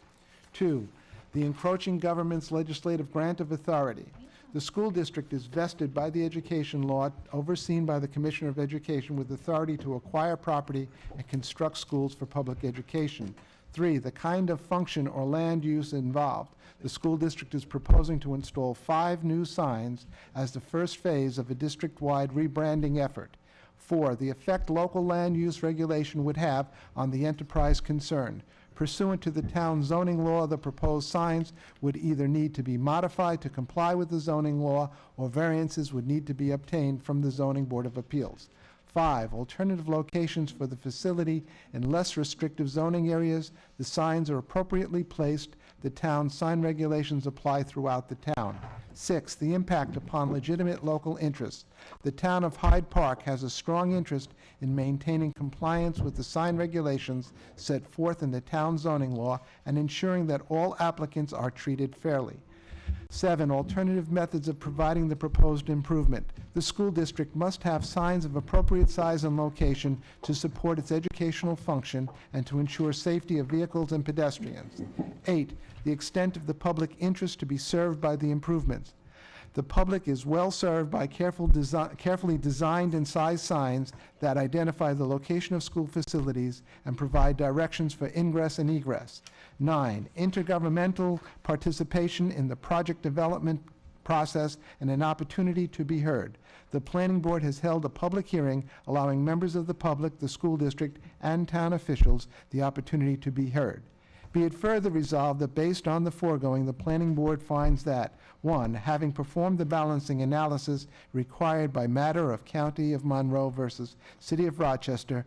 2, the encroaching government's legislative grant of authority. The school district is vested by the education law, overseen by the Commissioner of Education, with authority to acquire property and construct schools for public education. 3, the kind of function or land use involved. The school district is proposing to install 5 new signs as the first phase of a district-wide rebranding effort. 4, the effect local land use regulation would have on the enterprise concerned. Pursuant to the town zoning law, the proposed signs would either need to be modified to comply with the zoning law, or variances would need to be obtained from the Zoning Board of Appeals. 5, alternative locations for the facility in less restrictive zoning areas. The signs are appropriately placed. The town's sign regulations apply throughout the town. 6, the impact upon legitimate local interests. The town of Hyde Park has a strong interest in maintaining compliance with the sign regulations set forth in the town zoning law and ensuring that all applicants are treated fairly. 7, alternative methods of providing the proposed improvement. The school district must have signs of appropriate size and location to support its educational function and to ensure safety of vehicles and pedestrians. 8, the extent of the public interest to be served by the improvements. The public is well served by carefully designed and sized signs that identify the location of school facilities and provide directions for ingress and egress. 9, intergovernmental participation in the project development process and an opportunity to be heard. The planning board has held a public hearing allowing members of the public, the school district, and town officials the opportunity to be heard. Be it further resolved that based on the foregoing, the planning board finds that, 1, having performed the balancing analysis required by matter of County of Monroe versus City of Rochester,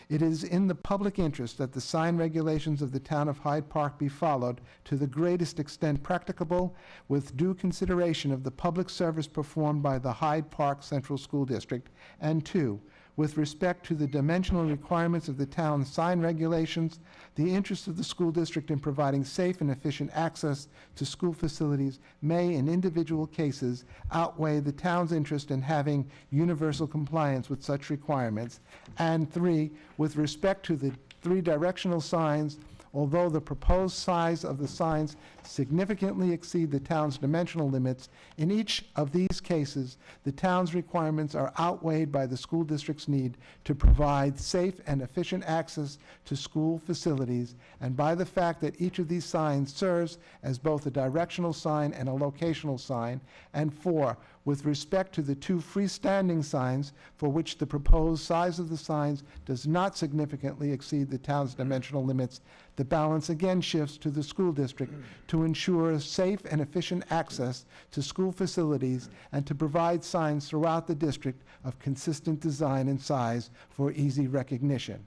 it is in the public interest that the sign regulations of the town of Hyde Park be followed to the greatest extent practicable, with due consideration of the public service performed by the Hyde Park Central School District. And 2, with respect to the dimensional requirements of the town's sign regulations, the interest of the school district in providing safe and efficient access to school facilities may, in individual cases, outweigh the town's interest in having universal compliance with such requirements. And 3, with respect to the 3 directional signs, although the proposed size of the signs significantly exceed the town's dimensional limits, in each of these cases, the town's requirements are outweighed by the school district's need to provide safe and efficient access to school facilities, and by the fact that each of these signs serves as both a directional sign and a locational sign. And 4, with respect to the 2 freestanding signs for which the proposed size of the signs does not significantly exceed the town's dimensional limits, the balance again shifts to the school district to ensure safe and efficient access to school facilities and to provide signs throughout the district of consistent design and size for easy recognition.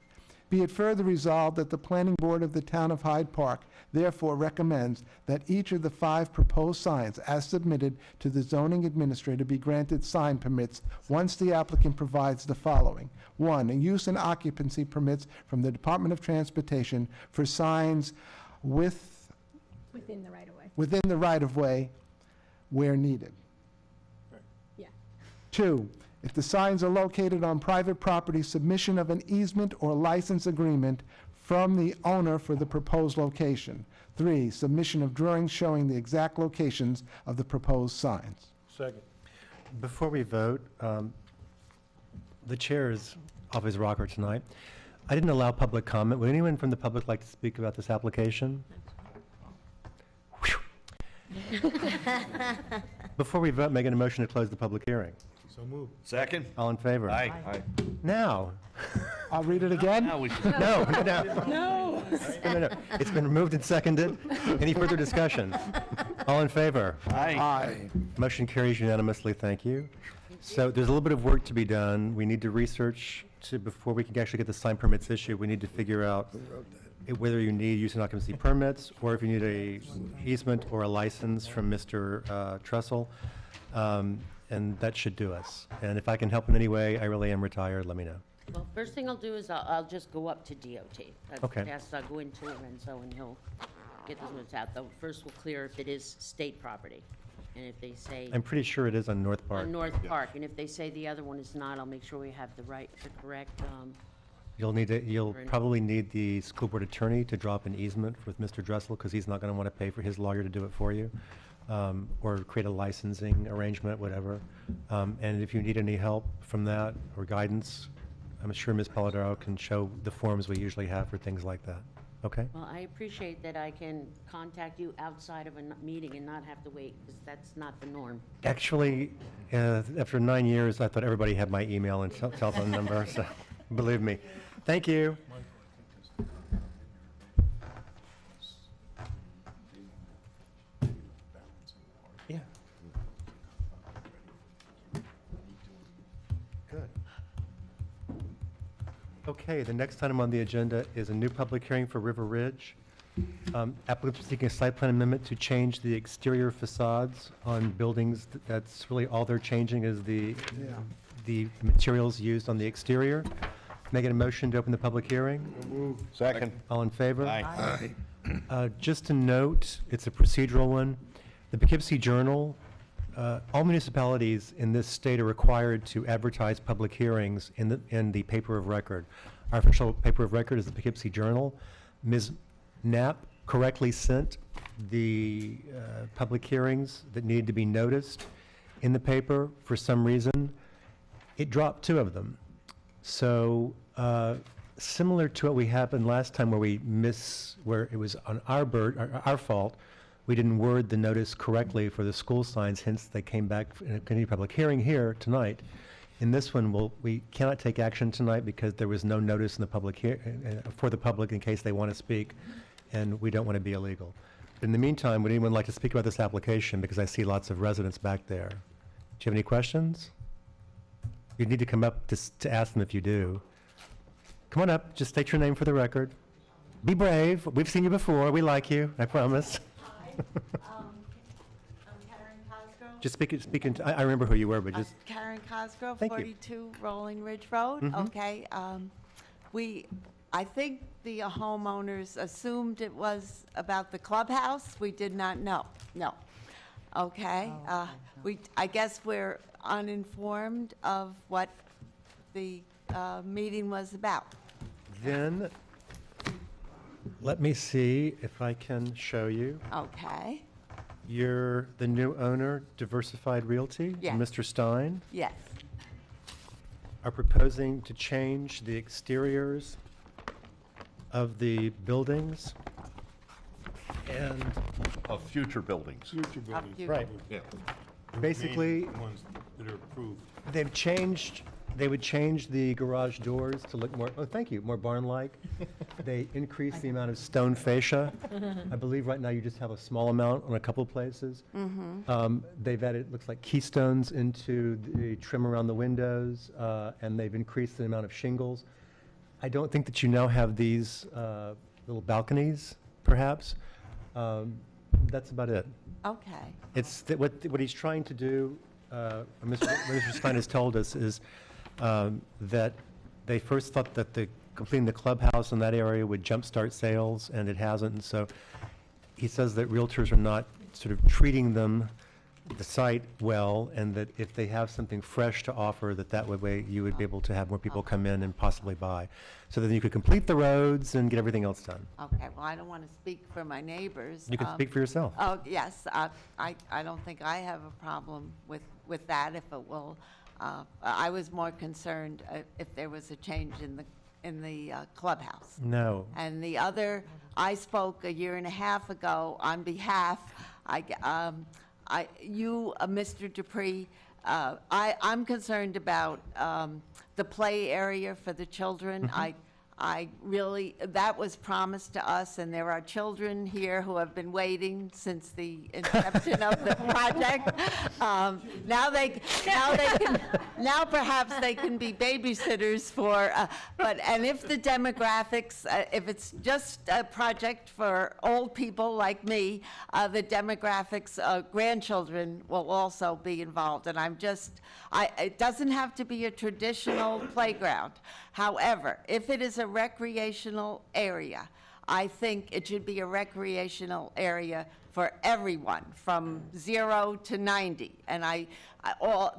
Be it further resolved that the planning board of the town of Hyde Park therefore recommends that each of the 5 proposed signs as submitted to the zoning administrator be granted sign permits once the applicant provides the following. 1, use and occupancy permits from the Department of Transportation for signs within the right-of-way. within the right-of-way where needed. Yeah. 2, if the signs are located on private property, submission of an easement or license agreement from the owner for the proposed location. 3, submission of drawings showing the exact locations of the proposed signs. Second. Before we vote, the chair is always a rocker tonight. I didn't allow public comment. Would anyone from the public like to speak about this application? Before we vote, making a motion to close the public hearing. So moved. Second? All in favor? Aye. Now. I'll read it again. Now we should. No, no, no. No. No. It's been moved and seconded. Any further discussion? All in favor? Aye. Motion carries unanimously, thank you. So there's a little bit of work to be done. We need to research before we can actually get the sign permits issued, we need to figure out whether you need use and occupancy permits, or if you need a easement or a license from Mr. Trussell. And that should do us. And if I can help in any way, I really am retired, let me know. Well, first thing I'll do is I'll just go up to DOT. Okay. I'll go into Lorenzo and he'll get this one out. Though first we'll clear if it is state property. And if they say I'm pretty sure it is on North Park. on North Park, and if they say the other one is not, I'll make sure we have the correct, You'll probably need the school board attorney to drop an easement with Mr. Dressel, because he's not going to want to pay for his lawyer to do it for you, or create a licensing arrangement, whatever. And if you need any help from that or guidance, I'm sure Ms. Polidoro can show the forms we usually have for things like that. Okay? well, I appreciate that I can contact you outside of a meeting and not have to wait, because that's not the norm. Actually, after 9 years, I thought everybody had my email and telephone number, so believe me. Thank you. Yeah. Good. Okay, the next item on the agenda is a new public hearing for River Ridge. Applicants are seeking a site plan amendment to change the exterior facades on buildings. That's really all they're changing is the materials used on the exterior. Making a motion to open the public hearing. Second? All in favor? Aye. Just a note, it's a procedural one. The Poughkeepsie Journal, all municipalities in this state are required to advertise public hearings in the paper of record. Our official paper of record is the Poughkeepsie Journal. Ms. Knapp correctly sent the public hearings that needed to be noticed in the paper. For some reason, it dropped 2 of them. So similar to what we happened last time where where it was on our fault, we didn't word the notice correctly for the school signs, hence they came back in a continued public hearing here tonight. In this one, we cannot take action tonight because there was no notice in the public for the public in case they want to speak, and we don't want to be illegal. But in the meantime, would anyone like to speak about this application, because I see lots of residents back there? Do you have any questions? You need to come up to ask them if you do. Come on up, just state your name for the record. Be brave, we've seen you before, we like you, I promise. I'm Karen Cosgrove. Just speak into, I remember who you were, but just, Karen Cosgrove, Thank you. 42 Rolling Ridge Road. Mhm. Okay. I think the homeowners assumed it was about the clubhouse. We did not know. No. Okay. I guess we're uninformed of what the meeting was about. then, let me see if I can show you. Okay. You're the new owner, Diversified Realty? Yes. Mr. Stein, Yes. are proposing to change the exteriors of the buildings. And Of future buildings. Future buildings. you. Right. Yeah. basically, The ones that are approved. they would change the garage doors to look more, oh, thank you, more barn-like. They increase the amount of stone fascia. I believe right now you just have a small amount on a couple places. They've added, looks like keystones into the trim around the windows, and they've increased the amount of shingles. I don't think that you now have these little balconies, perhaps. That's about it. Okay. It's, what he's trying to do, Mr. Stein has told us, is that they first thought that completing the clubhouse in that area would jumpstart sales, and it hasn't. And so he says that realtors are not sort of treating the site well, and that if they have something fresh to offer, that way you would be able to have more people come in and possibly buy. So that you could complete the roads and get everything else done. Okay. Well, I don't want to speak for my neighbors. You can speak for yourself. Oh, yes, I don't think I have a problem with that, if it will. I was more concerned if there was a change in the clubhouse. No. And the other, I spoke a year and a half ago on behalf, Mr. Dupree, I'm concerned about the play area for the children. I really, that was promised to us, and there are children here who have been waiting since the inception of the project. Now perhaps they can be babysitters for, and if the demographics, if it's just a project for old people like me, the demographics, grandchildren will also be involved, and it doesn't have to be a traditional playground. However, if it is a recreational area, I think it should be a recreational area for everyone, from 0 to 90. And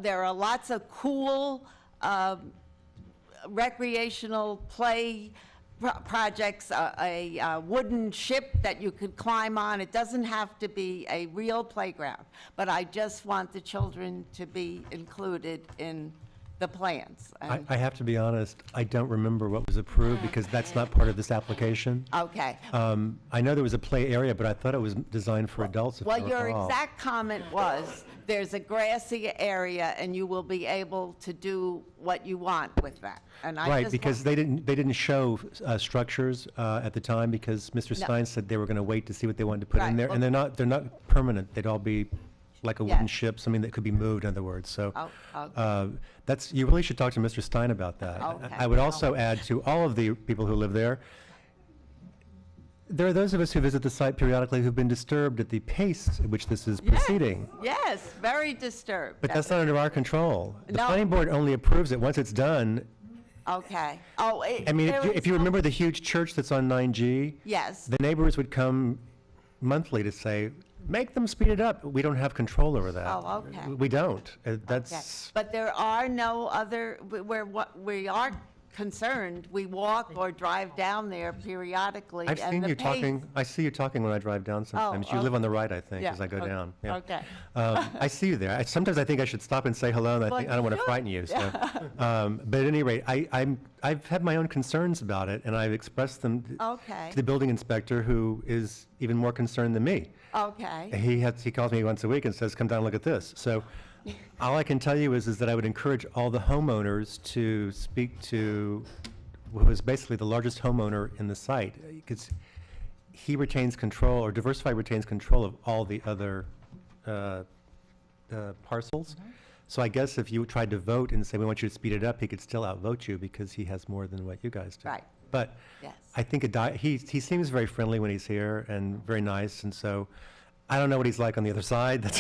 there are lots of cool recreational play projects, a wooden ship that you could climb on. It doesn't have to be a real playground, but I just want the children to be included in the plans. I have to be honest, I don't remember what was approved because that's not part of this application. Okay. I know there was a play area, but I thought it was designed for adults, if I Well, your recall. exact comment was, there's a grassy area and you will be able to do what you want with that. And I Right, just because they didn't show structures at the time because Mr. No. Stein said they were going to wait to see what they wanted to put in Right, there. well- And they're not permanent. They'd all be like a Yeah. wooden ship, something that could be moved, in other words. So okay. you really should talk to Mr. Stein about that. Okay. I would also add to all of the people who live there, there are those of us who visit the site periodically who've been disturbed at the pace at which this is proceeding. Yes, very disturbed. But that's not under our control. The No. planning board only approves it once it's done. Okay. Oh, I mean, there if you is- remember the huge church that's on 9G, Yes, the neighbors would come monthly to say, make them speed it up. We don't have control over that. Oh, okay. We don't. okay. That's, But there are no other, we are concerned, we walk or drive down there periodically. I've and seen the you pace- talking, I see you talking when I drive down sometimes. You live on the right, I think, Yeah, as I go okay, down. Yeah. okay. I see you there. Sometimes I think I should stop and say hello, and I Well, think, I don't want to you frighten you, so. But at any rate, I've had my own concerns about it, and I've expressed them Okay, to the building inspector, who is even more concerned than me. okay. He calls me once a week and says, come down and look at this. So all I can tell you is that I would encourage all the homeowners to speak to who is basically the largest homeowner in the site, because he retains control, or Diversify retains control of all the other parcels. So I guess if you tried to vote and say, we want you to speed it up, he could still outvote you because he has more than what you guys do. Right. But Yes. I think he seems very friendly when he's here and very nice, and so I don't know what he's like on the other side.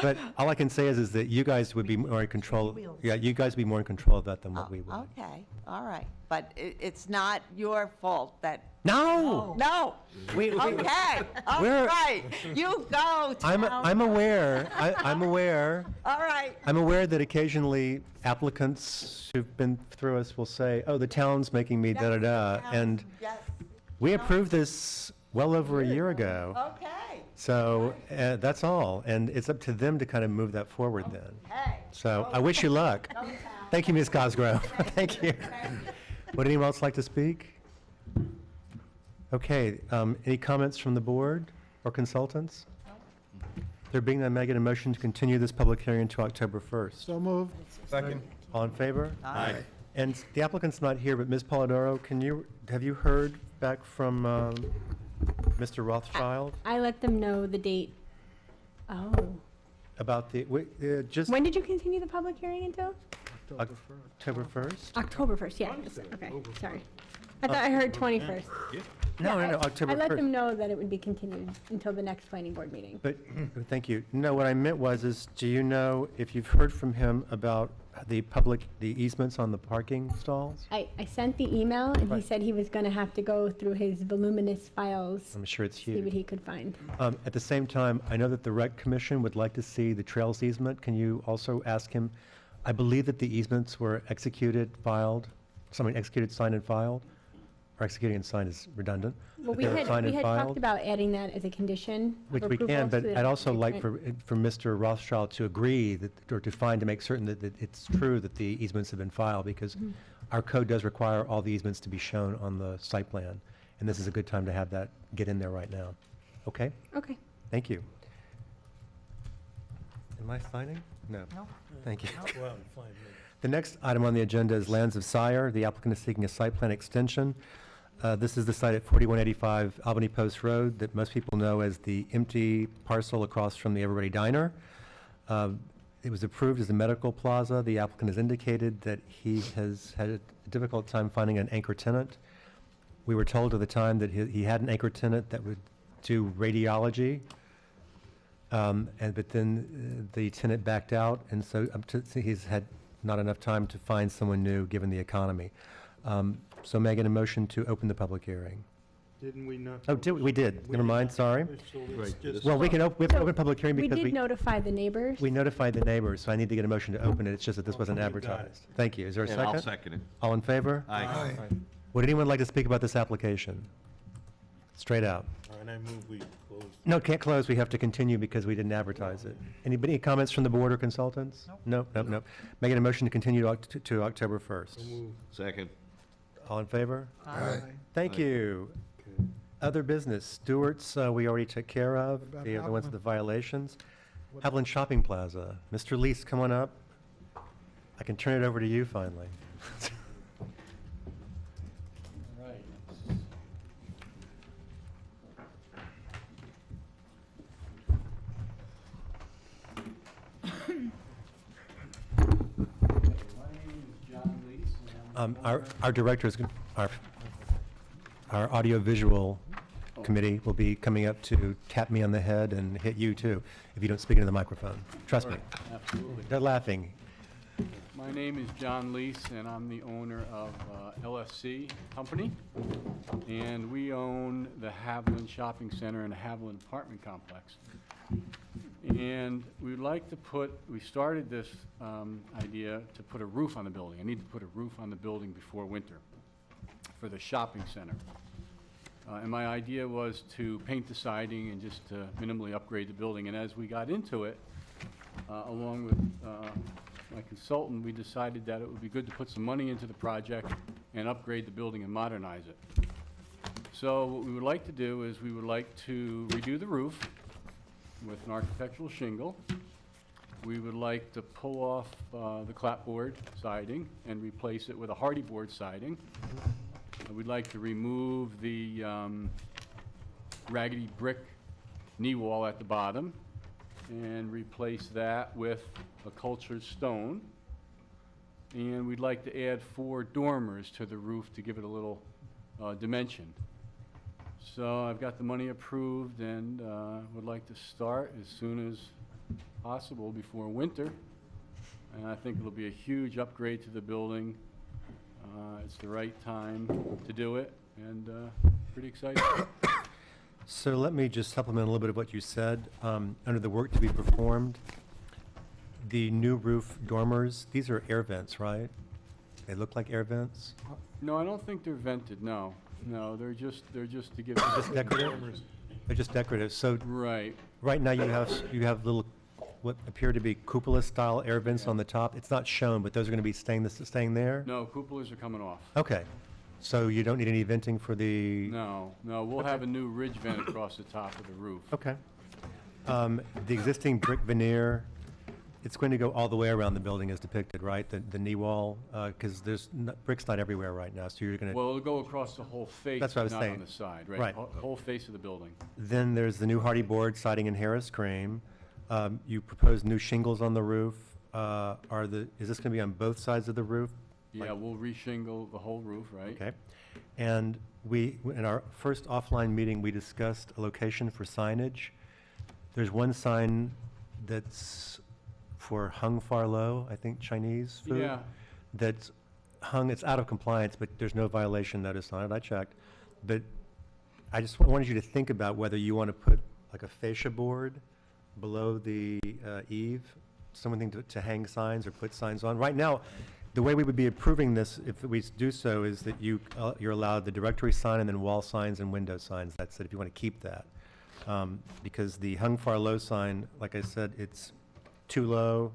But all I can say is that you guys would be more in control. Yeah, you guys would be more in control of that than what we would. Okay, all right. But it's not your fault that, No! no. We- Okay, all We're- right. You go, I'm town. aware, I'm aware. All right. I'm aware that occasionally applicants who've been through us will say, oh, the town's making me da-da-da, and Yes, we approved this well over a year ago. okay. So that's all, and it's up to them to kind of move that forward then. Hey. So I wish you luck. Thank you, Ms. Cosgrove. Thank you. Would anyone else like to speak? Okay, any comments from the board or consultants? There being none, may I get a motion to continue this public hearing to October 1st? So moved. Second. All in favor? Aye. And the applicant's not here, but Ms. Polidoro, have you heard back from Mr. Rothschild I let them know the date. Oh. about just When did you continue the public hearing until? October 1st? October 1st, yeah. Okay, sorry. I thought I heard 21st. No, Yeah, October I 1st. let them know that it would be continued until the next planning board meeting. But, thank you. No, what I meant was, do you know if you've heard from him about the easements on the parking stalls? I sent the email, and he Right. said he was going to have to go through his voluminous files, I'm sure it's see what huge. he could find. At the same time, I know that the Rec Commission would like to see the trails easement. Can you also ask him? I believe that the easements were executed, signed and filed, or executing and signed is redundant. Well, but we they were had signed and talked filed. about adding that as a condition of Which we approval, can, but so that I'd it also could like print. for Mr. Rothschild to agree that, or to make certain that it's true that the easements have been filed, because Mm-hmm. our code does require all the easements to be shown on the site plan, and this is a good time to have that get in there right now. Okay? Okay. Thank you. Am I signing? No. No. Thank you. Go out and find me. The next item on the agenda is Lands of Cire. The applicant is seeking a site plan extension. This is the site at 4185 Albany Post Road that most people know as the empty parcel across from the Everybody Diner. It was approved as a medical plaza. The applicant has indicated that he has had a difficult time finding an anchor tenant. We were told at the time that he had an anchor tenant that would do radiology, but then the tenant backed out, and so he's had not enough time to find someone new, given the economy. So may I get a motion to open the public hearing? Didn't we not? Oh, we did. Never mind, sorry. So let's just- Well, we have to So, open public hearing We because did notify the neighbors. we notified the neighbors, so I need to get a motion to open it. It's just that this wasn't Okay, got it. advertised. Thank you. Is there a And I'll second? second it. All in favor? Aye. Would anyone like to speak about this application? Straight out. All right, I move we close. No, can't close. We have to continue because we didn't advertise it. Anybody, any comments from the board or consultants? Nope, nope, nope. May I get a motion to continue to October 1st? Second. All in favor? Aye. Thank you. Other business, Stewart's, we already took care of, About the other ones are Haviland? the violations. Haviland Shopping Plaza, Mr. Lease, come on up. I can turn it over to you finally. Our director is, our audiovisual committee will be coming up to tap me on the head and hit you too, if you don't speak into the microphone. Trust me. Absolutely. They're laughing. My name is John Lease, and I'm the owner of LFC Company, and we own the Haviland Shopping Center and the Haviland Apartment Complex. And we'd like to we started this idea to put a roof on the building. I need to put a roof on the building before winter for the shopping center. And my idea was to paint the siding and just to minimally upgrade the building. And as we got into it, along with my consultant, we decided that it would be good to put some money into the project and upgrade the building and modernize it. So what we would like to do is we would like to redo the roof with an architectural shingle. We would like to pull off the clapboard siding and replace it with a hardy board siding. We'd like to remove the raggedy brick knee wall at the bottom and replace that with a cultured stone. And we'd like to add 4 dormers to the roof to give it a little dimension. So I've got the money approved and would like to start as soon as possible before winter. And I think it'll be a huge upgrade to the building. It's the right time to do it, and pretty excited. So let me just supplement a little bit of what you said. Under the work to be performed, the new roof dormers, these are air vents, right? They look like air vents? No, I don't think they're vented, no. No, they're just to give. Just decorative? They're just decorative. So Right. right now you have little, what appear to be cupola-style air vents on the top. It's not shown, but those are going to be staying there? No, cupolas are coming off. Okay. So you don't need any venting for the? No, we'll have a new ridge vent across the top of the roof. Okay. The existing brick veneer, it's going to go all the way around the building as depicted, right? The knee wall, because brick's not everywhere right now, so you're going to. Well, it'll go across the whole face, That's what I was not saying. on the side, right? Right. Whole face of the building. Then there's the new hardy board siding and Harris cream. You propose new shingles on the roof. Is this going to be on both sides of the roof? Yeah, we'll reshingle the whole roof, right? Okay. And in our first offline meeting, we discussed a location for signage. There's one sign that's for hung far low, I think Chinese food. Yeah. That's hung, it's out of compliance, but there's no violation notice on it, I checked. But I just wanted you to think about whether you want to put like a fascia board below the eave, something to hang signs or put signs on. Right now, the way we would be approving this, if we do so, is that you're allowed the directory sign and then wall signs and window signs. That's it, if you want to keep that. Because the hung far low sign, like I said, it's too low,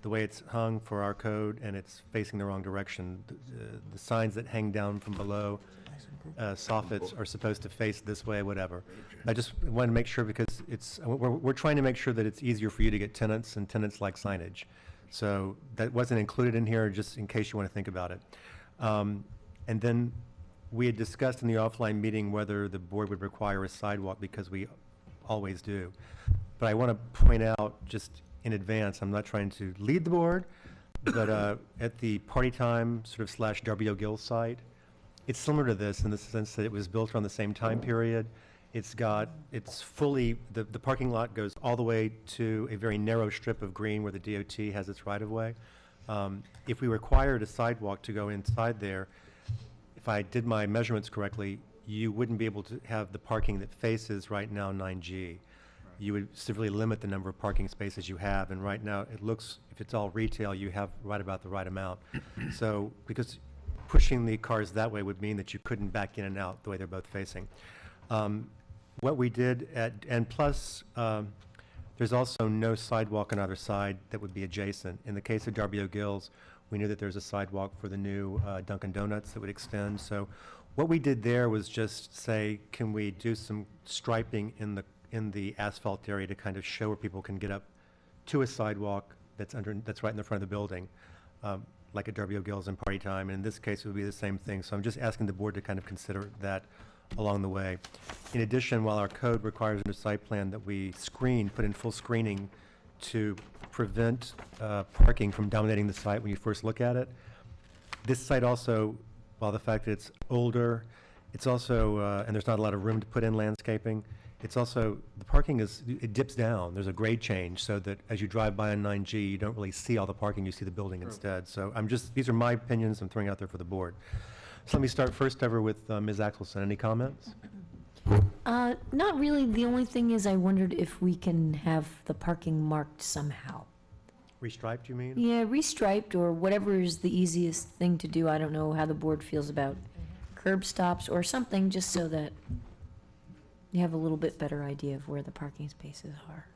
the way it's hung for our code, and it's facing the wrong direction. The signs that hang down from below soffits are supposed to face this way, whatever. I just want to make sure, because we're trying to make sure that it's easier for you to get tenants, and tenants like signage. So that wasn't included in here, just in case you want to think about it. And then we had discussed in the offline meeting whether the board would require a sidewalk, because we always do. But I want to point out just in advance, I'm not trying to lead the board, but at the Party Time sort of / W. Gill site, it's similar to this in the sense that it was built around the same time period. It's fully, the parking lot goes all the way to a very narrow strip of green where the DOT has its right-of-way. If we required a sidewalk to go inside there, if I did my measurements correctly, you wouldn't be able to have the parking that faces right now 9G. You would severely limit the number of parking spaces you have, and right now it looks, if it's all retail, you have right about the right amount. So, because pushing the cars that way would mean that you couldn't back in and out the way they're both facing. What we did and plus, there's also no sidewalk on either side that would be adjacent. In the case of W. Gill's, we knew that there's a sidewalk for the new Dunkin' Donuts that would extend. So what we did there was just say, can we do some striping in the asphalt area to kind of show where people can get up to a sidewalk that's right in the front of the building, like at W. Gill's and Party Time. And in this case, it would be the same thing. So I'm just asking the board to kind of consider that along the way. In addition, while our code requires under site plan that we put in full screening to prevent parking from dominating the site when you first look at it, this site also, while the fact that it's older, it's also, and there's not a lot of room to put in landscaping, it's also, the parking it dips down. There's a grade change so that as you drive by on 9G, you don't really see all the parking, you see the building instead. So these are my opinions I'm throwing out there for the board. So let me start first ever with Ms. Axelson. Any comments? Not really. The only thing is I wondered if we can have the parking marked somehow. Restriped, you mean? Yeah, restriped or whatever is the easiest thing to do. I don't know how the board feels about curb stops or something, just so that you have a little bit better idea of where the parking spaces are.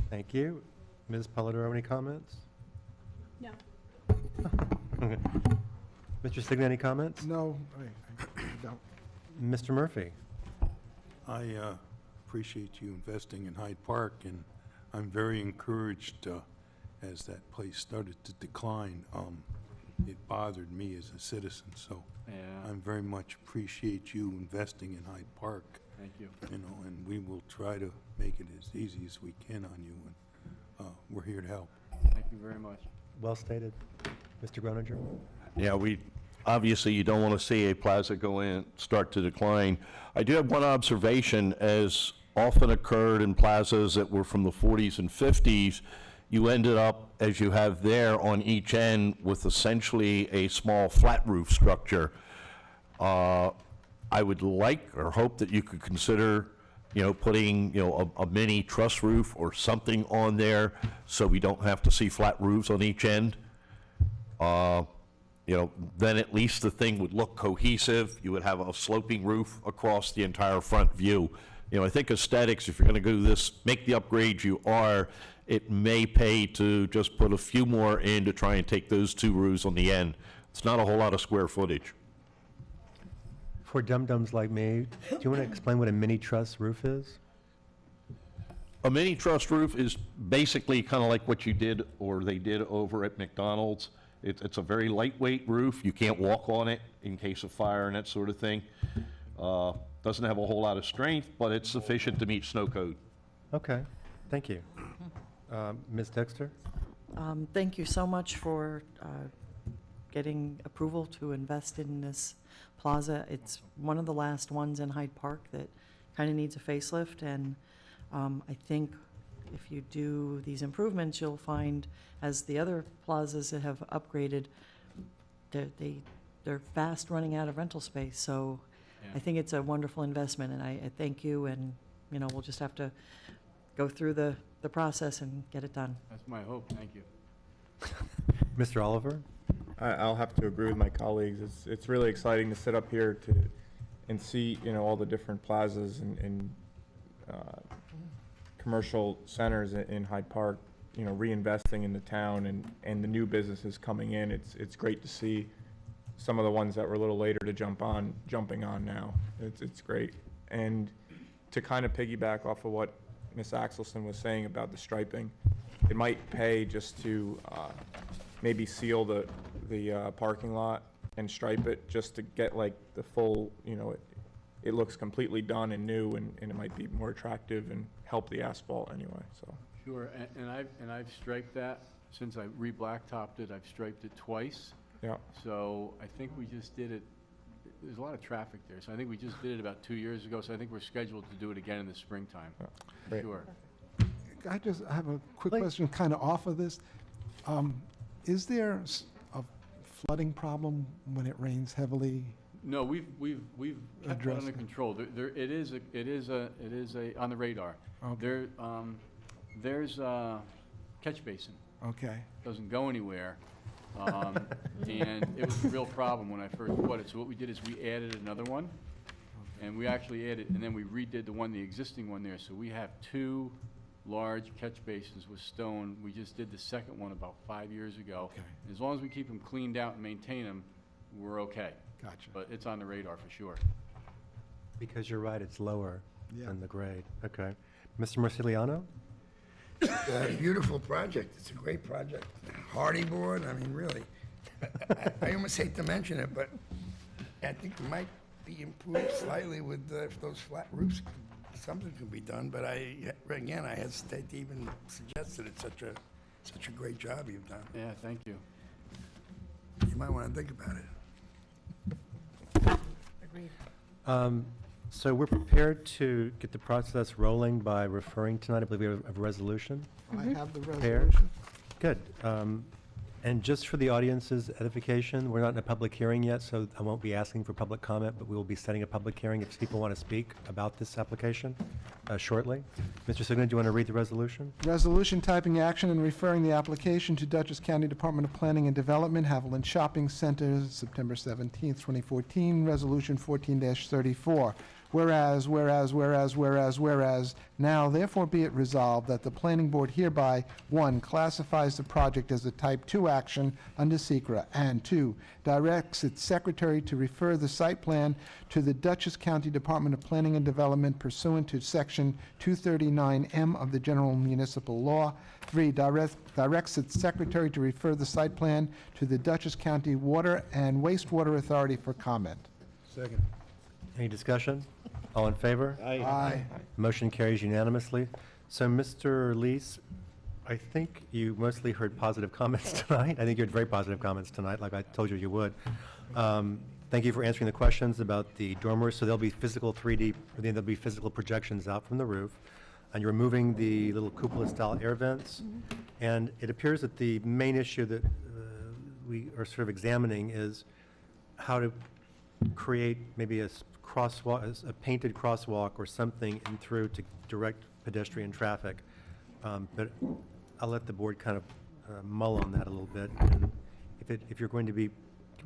Thank you. Ms. Polidoro, any comments? No. Okay. Mr. Signa, any comments? No, I don't. Mr. Murphy? I appreciate you investing in Hyde Park, and I'm very encouraged as that place started to decline. It bothered me as a citizen, so Yeah, I very much appreciate you investing in Hyde Park. thank you. You know, and we will try to make it as easy as we can on you, and we're here to help. Thank you very much. Well stated. Mr. Groninger? Yeah, obviously, you don't want to see a plaza start to decline. I do have one observation, as often occurred in plazas that were from the 40s and 50s, you ended up, as you have there on each end, with essentially a small flat roof structure. I would like or hope that you could consider, putting, a mini truss roof or something on there so we don't have to see flat roofs on each end. Then at least the thing would look cohesive. You would have a sloping roof across the entire front view. I think aesthetics, if you're going to do this, make the upgrades you are, it may pay to just put a few more in to try and take those two roofs on the end. It's not a whole lot of square footage. For dum-dums like me, do you want to explain what a mini truss roof is? A mini truss roof is basically kind of like what you did, or they did over at McDonald's. It's a very lightweight roof. You can't walk on it in case of fire and that sort of thing. Doesn't have a whole lot of strength, but it's sufficient to meet snow code. Okay, thank you. Ms. Dexter? Thank you so much for getting approval to invest in this plaza. It's one of the last ones in Hyde Park that kind of needs a facelift, and I think if you do these improvements, you'll find, as the other plazas that have upgraded, they're fast running out of rental space. So I think it's a wonderful investment, and I thank you, and we'll just have to go through the process and get it done. That's my hope. Thank you. Mr. Oliver? I'll have to agree with my colleagues. It's really exciting to sit up here and see, all the different plazas and commercial centers in Hyde Park, reinvesting in the town and the new businesses coming in. It's great to see some of the ones that were a little later to jumping on now. It's great. And to kind of piggyback off of what Ms. Axelson was saying about the striping, it might pay just to maybe seal the parking lot and stripe it, just to get like the full, you know, it looks completely done and new, and it might be more attractive and help the asphalt anyway, so. Sure, and I've striped that, since I re-blacktopped it, I've striped it twice. Yeah. So I think we just did it, there's a lot of traffic there, so I think we just did it about 2 years ago, so I think we're scheduled to do it again in the springtime. Great. Sure. I have a quick question, kind of off of this. Is there a flooding problem when it rains heavily? No, we've kept that Addressed under it. control. It is on the radar. Okay. There's a catch basin. Okay. Doesn't go anywhere. And it was a real problem when I first bought it. So what we did is we added another one, and we actually added, and then we redid the existing one there. So we have 2 large catch basins with stone. We just did the second one about 5 years ago. Okay. As long as we keep them cleaned out and maintain them, we're okay. Gotcha. But it's on the radar for sure. Because you're right, it's lower Yeah. than the grade. Okay. Mr. Marciliano? Beautiful project. It's a great project. Hardy board, I mean, really. I almost hate to mention it, but I think it might be improved slightly with if those flat roofs. Something could be done, but I hesitate to even suggest that it's such a great job you've done. Yeah, thank you. You might want to think about it. So we're prepared to get the process rolling by referring tonight. I believe we have a resolution. I have the Prepared. resolution. Good. And just for the audience's edification, we're not in a public hearing yet, so I won't be asking for public comment, but we will be setting a public hearing if people want to speak about this application shortly. Mr. Signage, do you want to read the resolution? Resolution typing action and referring the application to Dutchess County Department of Planning and Development, Haviland Shopping Center, September 17th, 2014, Resolution 14-34. Whereas, now therefore be it resolved that the planning board hereby, 1, classifies the project as a type 2 action under SECRA, and 2, directs its secretary to refer the site plan to the Dutchess County Department of Planning and Development pursuant to section 239M of the General Municipal Law. 3, directs its secretary to refer the site plan to the Dutchess County Water and Wastewater Authority for comment. Second. Any discussion? All in favor? Aye. Motion carries unanimously. So, Mr. Lees, I think you mostly heard positive comments tonight. I think you had very positive comments tonight, like I told you you would. Thank you for answering the questions about the dormers. So there'll be physical 3D, there'll be physical projections out from the roof, and you're removing the little cupola-style air vents. And it appears that the main issue that we are sort of examining is how to create maybe a crosswalk, a painted crosswalk or something in through to direct pedestrian traffic. But I'll let the board kind of mull on that a little bit. And if you're going to be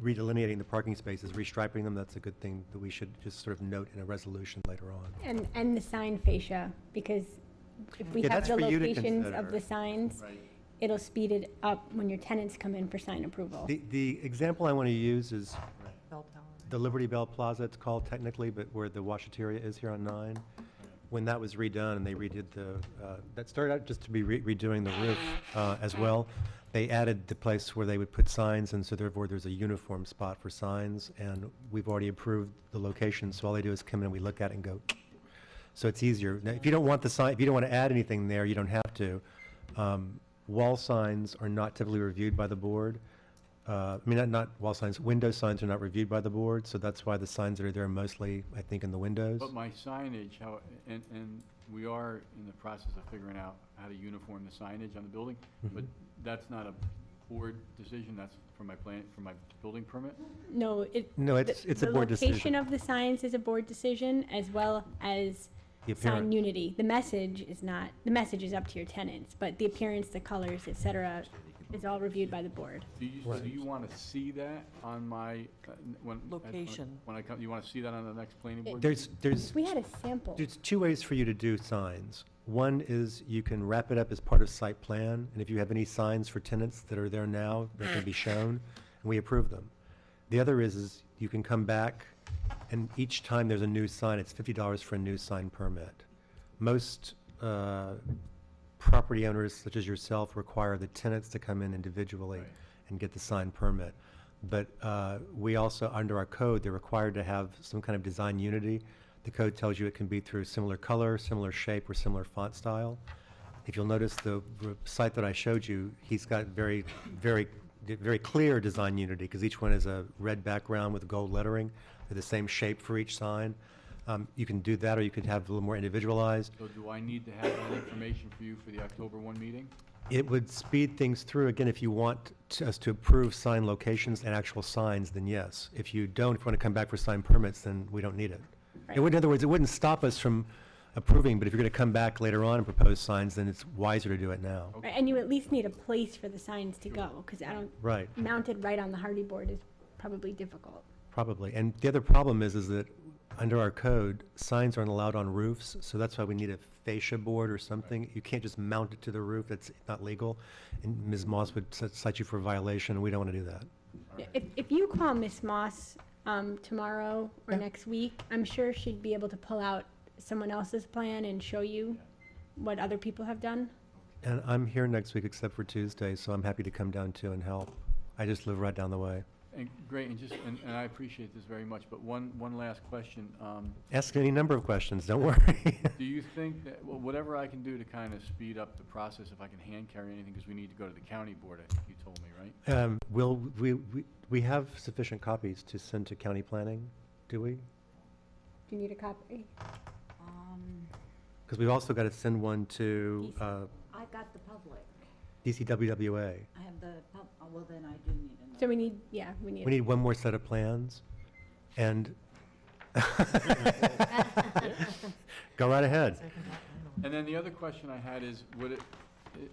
redelineating the parking spaces, restriping them, that's a good thing that we should just sort of note in a resolution later on. And the sign fascia, because if we Yeah, have that's the for you to locations of consider. the signs, Right. it'll speed it up when your tenants come in for sign approval. The example I want to use is Bell Tower. the Liberty Bell Plaza, it's called technically, but where the washateria is here on 9. When that was redone and they redid that started out just to be redoing the roof as well. They added the place where they would put signs, and so therefore there's a uniform spot for signs, and we've already approved the location, so all they do is come in and we look at it and go, so it's easier. Now, if you don't want the sign, if you don't want to add anything there, you don't have to. Wall signs are not typically reviewed by the board. I mean, not wall signs, window signs are not reviewed by the board, so that's why the signs that are there are mostly, I think, in the windows. But my signage, and we are in the process of figuring out how to uniform the signage on the building, but that's not a board decision, that's for my building permit? No, No, it's a board The location decision. of the signs is a board decision, as well as The sign appearance. unity. The message is not, the message is up to your tenants, but the appearance, the colors, et cetera, is all reviewed by the board. Do you want to see that on my, Location. When I come, you want to see that on the next planning board? There's We had a sample. There's 2 ways for you to do signs. One is you can wrap it up as part of site plan, and if you have any signs for tenants that are there now, they can be shown, and we approve them. The other is you can come back, and each time there's a new sign, it's $50 for a new sign permit. Most property owners, such as yourself, require the tenants to come in individually and get the sign permit. But we also, under our code, they're required to have some kind of design unity. The code tells you it can be through similar color, similar shape, or similar font style. If you'll notice the site that I showed you, he's got very clear design unity, because each one is a red background with gold lettering. They're the same shape for each sign. You can do that, or you could have a little more individualized. So do I need to have that information for you for the October 1 meeting? It would speed things through. Again, if you want us to approve sign locations and actual signs, then yes. If you don't, if you want to come back for sign permits, then we don't need it. It would, in other words, it wouldn't stop us from approving, but if you're going to come back later on and propose signs, then it's wiser to do it now. Right, and you at least need a place for the signs to go, because I don't, Right, mounted right on the hardy board is probably difficult. probably. And the other problem is that under our code, signs aren't allowed on roofs, so that's why we need a fascia board or something. You can't just mount it to the roof, that's not legal. And Ms. Moss would cite you for a violation, and we don't want to do that. If you call Miss Moss tomorrow or next week, I'm sure she'd be able to pull out someone else's plan and show you what other people have done. And I'm here next week except for Tuesday, so I'm happy to come down too and help. I just live right down the way. And great, and I appreciate this very much, but one last question. Ask any number of questions, don't worry. Do you think that, well, whatever I can do to kind of speed up the process, if I can hand carry anything, because we need to go to the county board, I think you told me, right? We have sufficient copies to send to county planning, do we? Do you need a copy? Because we've also got to send one to I got the public. DCWWA. I have the well, then I do need another. So we need, yeah, we need. We need one more set of plans, and go right ahead. And then the other question I had is,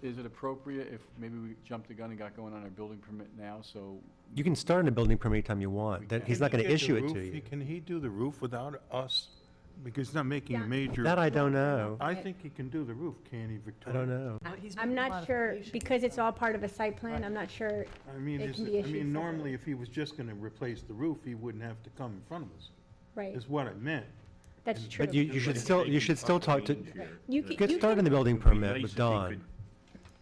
is it appropriate if maybe we jumped the gun and got going on our building permit now, so? You can start on a building permit anytime you want. He's not going to issue it to you. Can he do the roof without us? Because he's not making a major. That I don't know. I think he can do the roof, can he, I Victoria? don't know. I'm not sure, because it's all part of a site plan, I'm not sure I mean, it can be issued normally separately. if he was just gonna replace the roof, he wouldn't have to come in front of us, Right, is what I meant. that's true. But you should still talk to, get you started on the building permit with Don.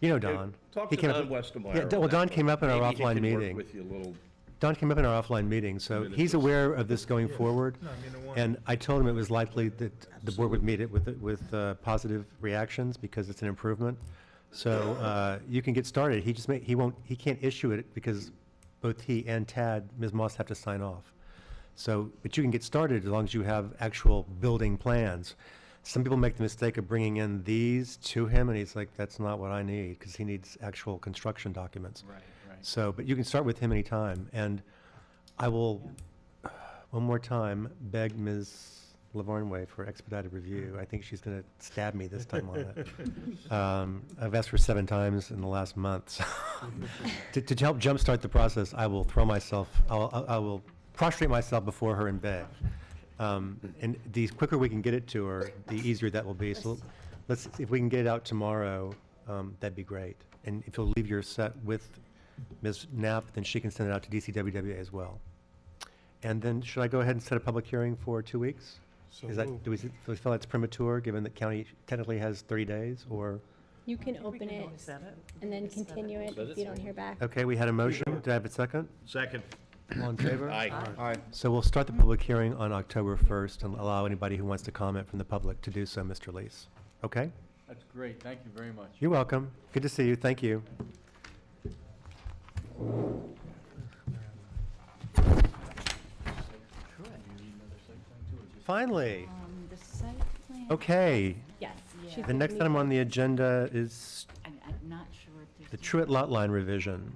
You know Don. Talk He to came up- Don Westermeyer. Yeah, well, Don came up in our Maybe he offline can work meeting. with you a little. Don came up in our offline meeting, so he's aware of this going forward. And I told him it was likely that the board would meet it with positive reactions because it's an improvement. So you can get started. He can't issue it because both he and Tad, Ms. Moss, have to sign off. So, but you can get started as long as you have actual building plans. Some people make the mistake of bringing in these to him, and he's like, that's not what I need, because he needs actual construction documents. Right. So, but you can start with him anytime, and I will, one more time, beg Ms. Lavarnway for expedited review. I think she's going to stab me this time on it. I've asked her 7 times in the last month. So to help jumpstart the process, I will I will prostrate myself before her and beg. And the quicker we can get it to her, the easier that will be. So if we can get it out tomorrow, that'd be great. And if you'll leave your set with Ms. Knapp, then she can send it out to DCWWA as well. And then should I go ahead and set a public hearing for 2 weeks? So Is that, moved. do we feel that's premature, given that county technically has 30 days, or? You can open it and then continue it if you don't hear back. Okay, we had a motion. Do I have a second? Second. All in favor? Aye. So we'll start the public hearing on October 1st and allow anybody who wants to comment from the public to do so, Mr. Lees. Okay? That's great, thank you very much. You're welcome. Good to see you. Thank you. Finally. The site plan. Okay. Yes. Yeah. she's The next gonna item need- on the agenda is I'm not sure if there's. the Truitt lot line revision.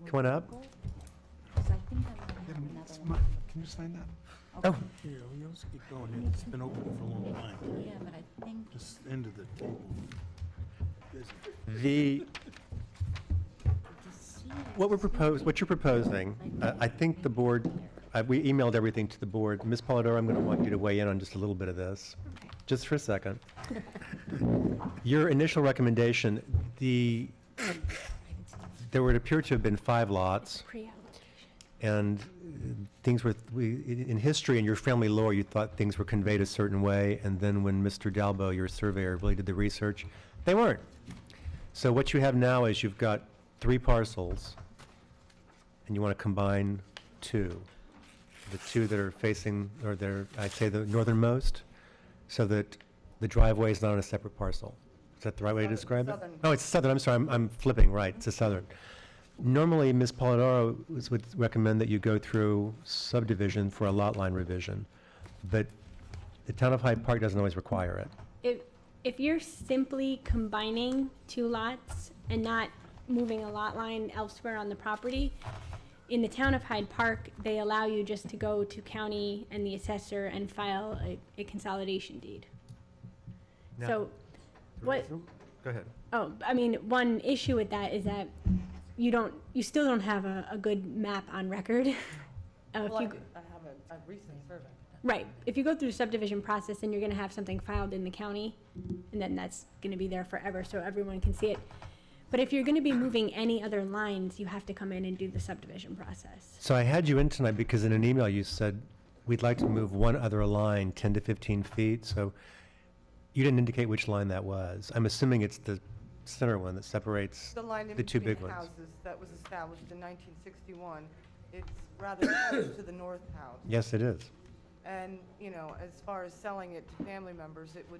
Come on up. Because I think I Yeah, have it's another my- one. Can you sign that? Oh, Yeah, we also keep going, it's been open for a long time, Yeah, but I think. just end of the table. the, what you're proposing, I think the board, we emailed everything to the board. Ms. Polidoro, I'm going to want you to weigh in on just a little bit of this, just for a second. Your initial recommendation, there would appear to have been 5 lots, Pre-application. And things were, in history and your family lore, you thought things were conveyed a certain way, and then when Mr. Dalbo, your surveyor, really did the research, they weren't. So what you have now is you've got 3 parcels, and you want to combine 2. The 2 that are facing, or they're, I'd say the northernmost, so that the driveway is not on a separate parcel. Is that the right way to describe it? Oh, it's southern, I'm sorry, I'm flipping, right, it's a southern. Normally, Ms. Polidoro would recommend that you go through subdivision for a lot line revision, but the town of Hyde Park doesn't always require it. If you're simply combining 2 lots and not moving a lot line elsewhere on the property, in the town of Hyde Park, they allow you just to go to county and the assessor and file a consolidation deed. Now- So, what, Go ahead. oh, I mean, one issue with that is that you still don't have a good map on record. If Well, I you, have a recent survey. right, if you go through the subdivision process, then you're gonna have something filed in the county, and then that's gonna be there forever, so everyone can see it. But if you're gonna be moving any other lines, you have to come in and do the subdivision process. So I had you in tonight because in an email you said, we'd like to move one other line 10 to 15 feet, so you didn't indicate which line that was. I'm assuming it's the center one that separates The line in the 2 between big the ones. houses that was established in 1961, it's rather close to the north house. Yes, it is. And, you know, as far as selling it to family members, it would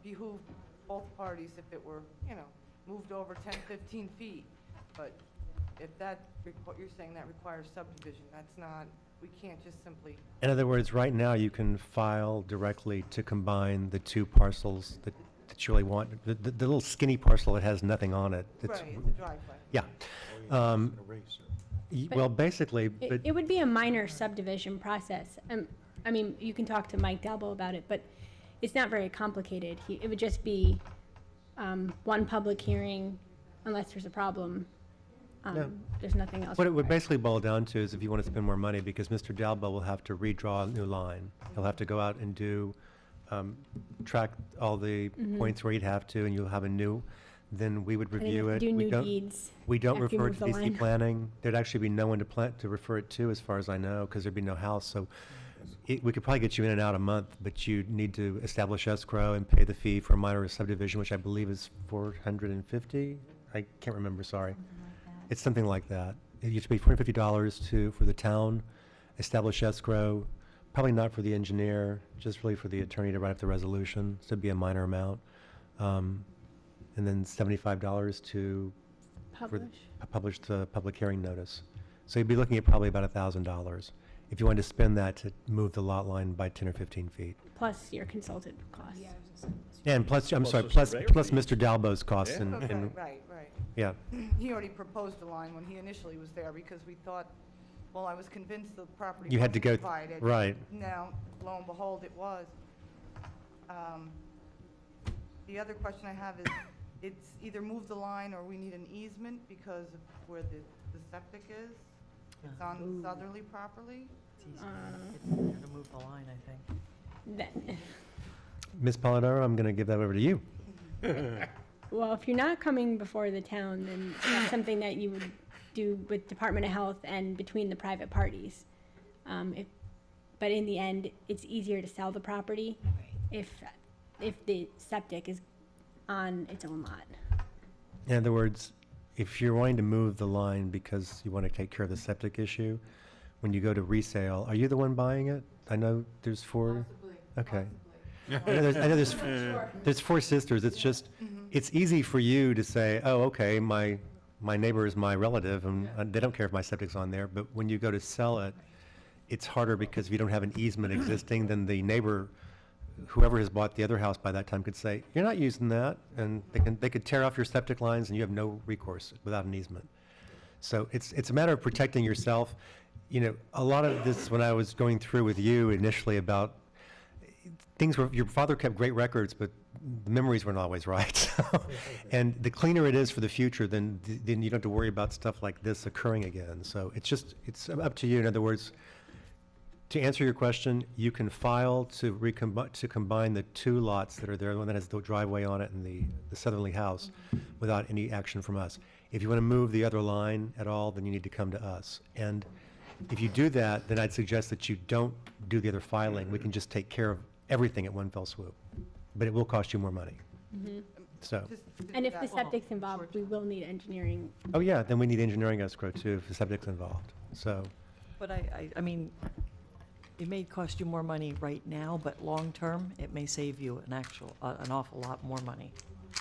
behoove both parties if it were, you know, moved over 10, 15 feet. But if you're saying that requires subdivision, that's not, we can't just simply, In other words, right now you can file directly to combine the 2 parcels that you really want. The little skinny parcel that has nothing on it. right, it's a driveway. Yeah. Well, basically, but It would be a minor subdivision process. I mean, you can talk to Mike Dalbo about it, but it's not very complicated. It would just be one public hearing, unless there's a problem. No. There's nothing else. what it would required. basically boil down to is if you want to spend more money, because Mr. Dalbo will have to redraw a new line. He'll have to go out and track all the points where he'd have to, and you'll have a new, then we would And then review it. do We new don't- deeds. We don't after you refer it move to the DC line. planning. There'd actually be no one to refer it to, as far as I know, because there'd be no house. So we could probably get you in and out a month, but you need to establish escrow and pay the fee for a minor subdivision, which I believe is $450. I can't remember, sorry. It's something like that. It used to be $450 for the town, establish escrow, probably not for the engineer, just really for the attorney to write up the resolution, so it'd be a minor amount. And then $75 to publish the public hearing notice. So you'd be looking at probably about $1,000 if you wanted to spend that to move the lot line by 10 or 15 feet. Plus your consultant costs. And plus, I'm Plus sorry, the plus surveyor Mr. Dalbo's costs Yeah. and, Okay, and, right. yeah. He already proposed a line when he initially was there because we thought, well, I was convinced the property You had to wasn't go, divided. right. Now, lo and behold, it was. The other question I have is, it's either move the line or we need an easement because of where the septic is. It's on the southerly property. It's easier to move the line, I think. That- Ms. Polidoro, I'm going to give that over to you. Well, if you're not coming before the town, then that's something that you would do with Department of Health and between the private parties. But in the end, it's easier to sell the property if the septic is on its own lot. In other words, if you're wanting to move the line because you want to take care of the septic issue, when you go to resale, are you the one buying it? I know there's 4. Okay. I know there's 4 sisters. It's just, it's easy for you to say, oh, okay, my neighbor is my relative, and they don't care if my septic's on there. But when you go to sell it, it's harder because if you don't have an easement existing, then the neighbor, whoever has bought the other house by that time, could say, you're not using that, and they could tear off your septic lines, and you have no recourse without an easement. So it's a matter of protecting yourself. You know, a lot of this, when I was going through with you initially about things were, your father kept great records, but the memories weren't always right. So, and the cleaner it is for the future, then you don't have to worry about stuff like this occurring again. So it's up to you. In other words, to answer your question, you can file to combine the 2 lots that are there, the one that has the driveway on it and the southerly house, without any action from us. If you want to move the other line at all, then you need to come to us. And if you do that, then I'd suggest that you don't do the other filing. We can just take care of everything at one fell swoop. But it will cost you more money. So, And if the septic's involved, we will need engineering. oh yeah, then we need engineering escrow too if the septic's involved. So, But I mean, it may cost you more money right now, but long-term, it may save you an awful lot more money,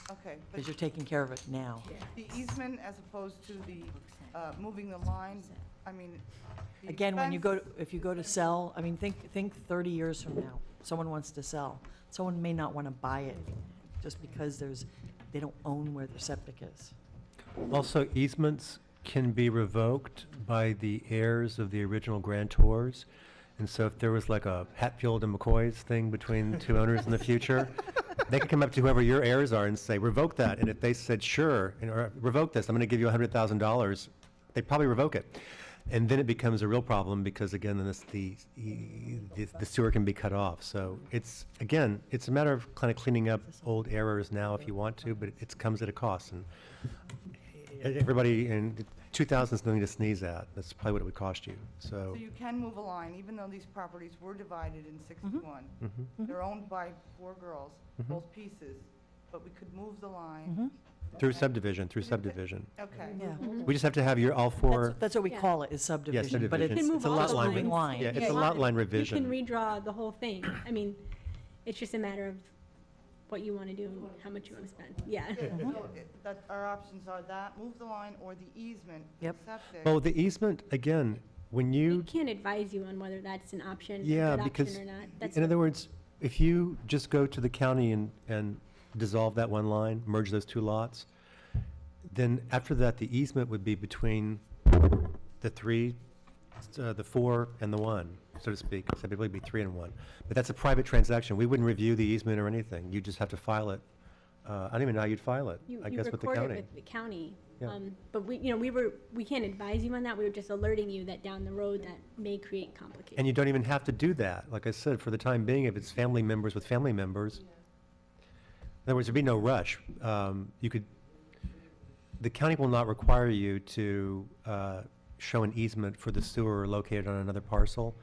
Okay, but because you're taking care of it now. the easement as opposed to the, moving the line, I mean. the Again, when you go, expense- if you go to sell, I mean, think 30 years from now, someone wants to sell. Someone may not want to buy it just because they don't own where their septic is. also easements can be revoked by the heirs of the original grantors. And so if there was like a Hatfield and McCoy's thing between the two owners in the future, they could come up to whoever your heirs are and say, revoke that. And if they said, sure, or revoke this, I'm going to give you $100,000, they'd probably revoke it. And then it becomes a real problem because, again, then the sewer can be cut off. So it's, again, it's a matter of kind of cleaning up old errors now if you want to, but it comes at a cost. And everybody in 2,000 is nothing to sneeze at. That's probably what it would cost you. So you can move a line, even though these properties were divided in 61. They're owned by 4 girls, both pieces, but we could move the line. Through subdivision. Okay. Yeah. We just have to have all four. That's what we call it, is subdivision, but subdivision. it's It's a a lot lot line line. Yeah, it's a lot line You revision. can redraw the whole thing. I mean, it's just a matter of what you want to do and how much you want to spend. Yeah. So that, our options are that, move the line, or the easement. Yep. Septic. Well, the easement, again, when We you, can't advise you on whether that's an option, a yeah, good because, option or not. That's in other words, if you just go to the county and dissolve that one line, merge those 2 lots, then after that, the easement would be between the 3, the 4, and the 1, so to speak. So it would be 3 and 1. But that's a private transaction. We wouldn't review the easement or anything. You just have to file it. I don't even know how you'd file it, I guess with the You record county. it with the county. Yeah. But we can't advise you on that. We were just alerting you that down the road that may create complications. And you don't even have to do that. Like I said, for the time being, if it's family members with family members, in other words, there'd be no rush. The county will not require you to show an easement for the sewer located on another parcel,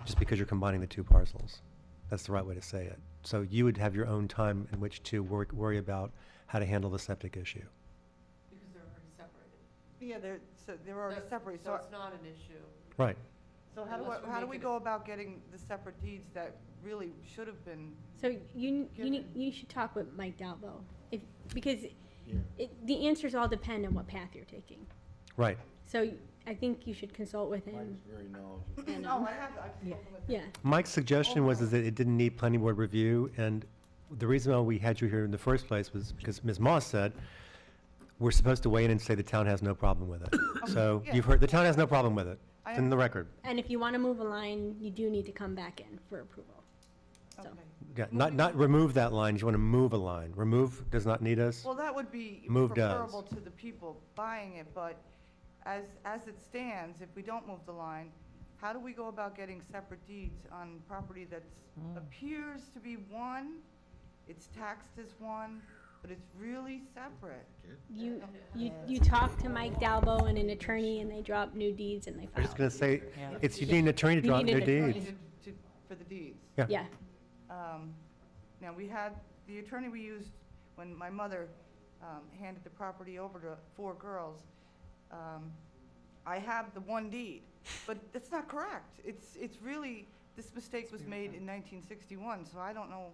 just because you're combining the 2 parcels. That's the right way to say it. So you would have your own time in which to worry about how to handle the septic issue. Because they're already separated. Yeah, they're already separated, so. it's not an issue. Right. So how do we go about getting the separate deeds that really should have been? So you should talk with Mike Dalbo, because the answers all depend on what path you're taking. Right. So I think you should consult with him. Mike's very knowledgeable. And, No, I've spoken with them. yeah. Mike's suggestion was is that it didn't need planning board review, and the reason why we had you here in the first place was because Ms. Moss said, we're supposed to weigh in and say the town has no problem with it. So Yeah. you've heard, the town has no problem with it. It's in the record. And if you want to move a line, you do need to come back in for approval. So, Okay. Yeah, not remove that line, you want to move a line. Remove does not need us. Well, that would be Move does. preferable to the people buying it, but as it stands, if we don't move the line, how do we go about getting separate deeds on property that appears to be one, it's taxed as one, but it's really separate? you talk to Mike Dalbo and an attorney, and they drop new deeds and they I file. was just going to say, Yeah. you need an attorney to You draw need new an attorney. deeds. For the deeds. Yeah. Yeah. Now, we had, the attorney we used when my mother handed the property over to 4 girls, I have the 1 deed, but that's not correct. It's really, this mistake was made in 1961, so I don't know,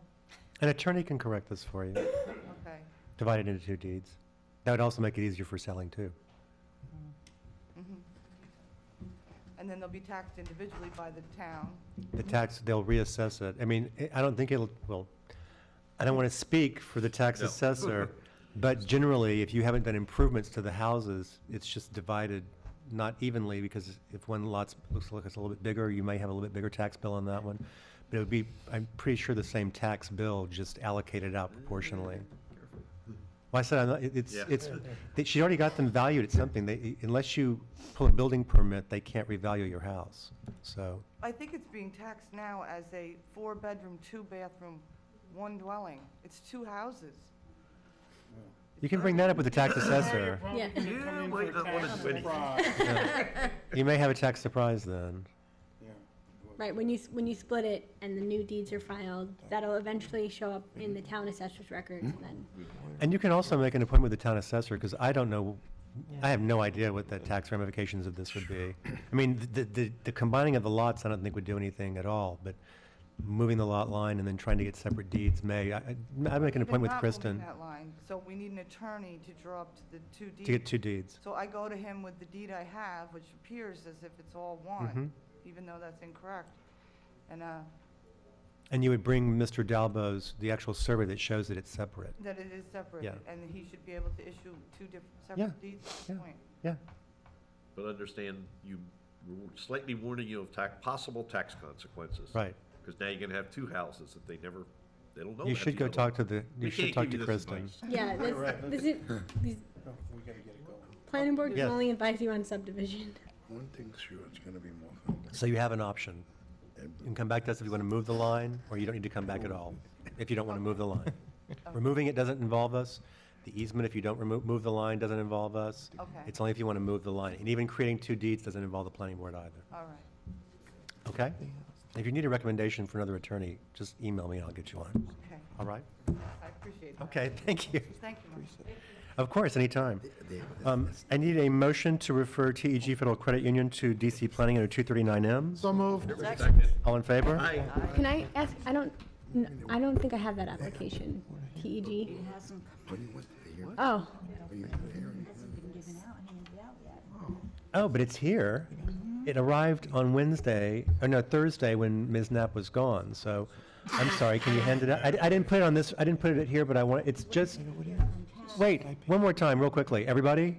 An attorney can correct this for you, okay. divide it into 2 deeds. That would also make it easier for selling too. And then they'll be taxed individually by the town. The tax, they'll reassess it. I mean, I don't think I don't want to speak for the tax assessor, but generally, if you haven't done improvements to the houses, it's just divided not evenly, because if one lot looks like it's a little bit bigger, you may have a little bit bigger tax bill on that one. But it would be, I'm pretty sure, the same tax bill, just allocated out proportionally. Well, I said, I'm not, she already got them valued at something. Unless you pull a building permit, they can't revalue your house, so. I think it's being taxed now as a 4-bedroom, 2-bathroom, 1 dwelling. It's 2 houses. You can bring that up with the tax assessor. Yeah. Yeah, wait, that one is witty. Yeah. You may have a tax surprise then. Right, when you split it and the new deeds are filed, that'll eventually show up in the town assessor's records, and then, And you can also make an appointment with the town assessor, because I don't know, I have no idea what the tax ramifications of this would be. I mean, the combining of the lots, I don't think would do anything at all, but moving the lot line and then trying to get separate deeds may, I'd make an appointment with Not Kristen moving that line, so we need an attorney to draw up to the two deeds. to get 2 deeds. So I go to him with the deed I have, which appears as if it's all Mhm. one, even though that's incorrect. And, And you would bring Mr. Dalbo's, the actual survey that shows that it's separate. that it is separate, Yeah. and he should be able to issue 2 different, Yeah, separate deeds at this yeah. point. Yeah, But understand, you slightly warning you of possible tax consequences. right. Because now you're gonna have 2 houses that they don't know. You have should the go other talk one. to the, We you should can't talk give to you this Kristen. advice. yeah, this is, these, planning board can Yes. only advise you on subdivision. One thing's sure, it's gonna be more fun. So you have an option. You can come back to us if you want to move the line, or you don't need to come back at all, if you don't want to move the line. Removing it doesn't involve us. The easement, if you don't move the line, doesn't involve us. Okay. It's only if you want to move the line. And even creating 2 deeds doesn't involve the planning board either. All right, Okay? If you need a recommendation for another attorney, just email me and I'll get you on. okay, All right? I appreciate that. Okay, thank you. Thank you, Mark. Of course, anytime. I need a motion to refer TEG Federal Credit Union to DC Planning under 239M. So moved. All in favor? Can I ask, I don't think I have that application, TEG. It hasn't, Oh, hasn't been given out, handed out yet. Oh, but it's here. It arrived on Wednesday, or no, Thursday, when Ms. Knapp was gone, so, I'm sorry, can you hand it out? I didn't put it on this, I didn't put it here, but I want, it's just, wait, one more time, real quickly. Everybody?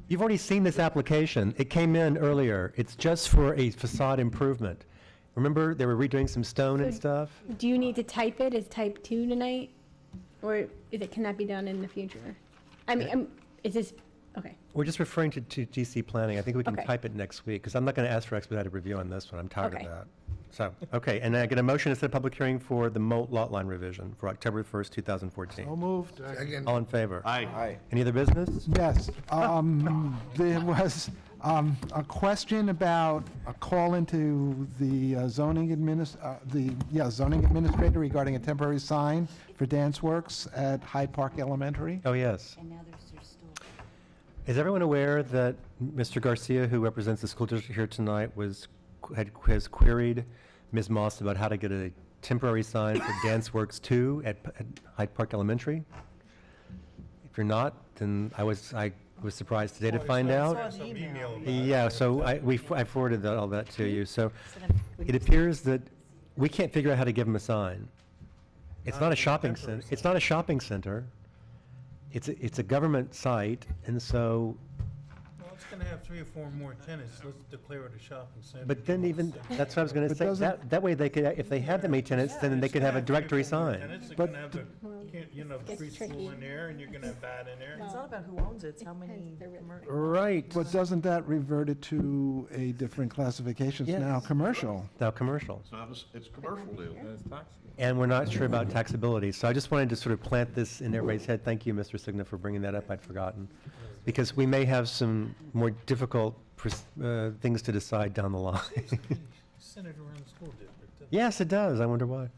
You've already seen this application. It came in earlier. It's just for a facade improvement. Remember, they were redoing some stone and stuff? do you need to type it as type 2 tonight? Or can that be done in the future? I mean, is this, okay. We're just referring to DC Planning. I think we can Okay. type it next week, because I'm not going to ask for expedited review on this one. I'm tired of Okay. that. So, okay, and I get a motion to set a public hearing for the Molt lot line revision for October 1st, 2014. So moved. Second. All in favor? Aye. Any other business? Yes, there was a question about a call into the zoning administrator regarding a temporary sign for Dance Works at Hyde Park Elementary. Oh, yes. And now there's still. Is everyone aware that Mr. Garcia, who represents the school district here tonight, has queried Ms. Moss about how to get a temporary sign for Dance Works 2 at Hyde Park Elementary? If you're not, then I was surprised today to find out. Yeah, so I forwarded all that to you. So it appears that we can't figure out how to give them a sign. It's not a shopping center. It's not a shopping center. It's a government site, and so, Well, it's gonna have 3 or 4 more tenants, let's declare it a shopping center. but then even, that's what I was gonna But say. doesn't- That way they could, if they had that many tenants, then they could have a directory sign. Tenants are But gonna have the, the streets full in there, and you're gonna have that in there. It's not about who owns it, it's how many commercial. Right. But doesn't that revert it to a different classification, it's now Yes. commercial? Now, commercial. It's commercial deal. And we're not sure about taxability. So I just wanted to sort of plant this in everybody's head. Thank you, Mr. Signa, for bringing that up. I'd forgotten. Because we may have some more difficult things to decide down the line. Centered around the school district. Yes, it does. I wonder why.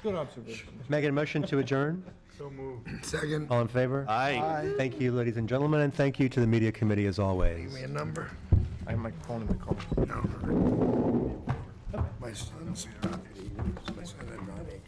Good observation. May I get a motion to adjourn? So moved. Second. All in favor? Aye. Thank you, ladies and gentlemen, and thank you to the media committee as always. Give me a number. I have my phone in the car. No. My son's property, my son had 9 acres.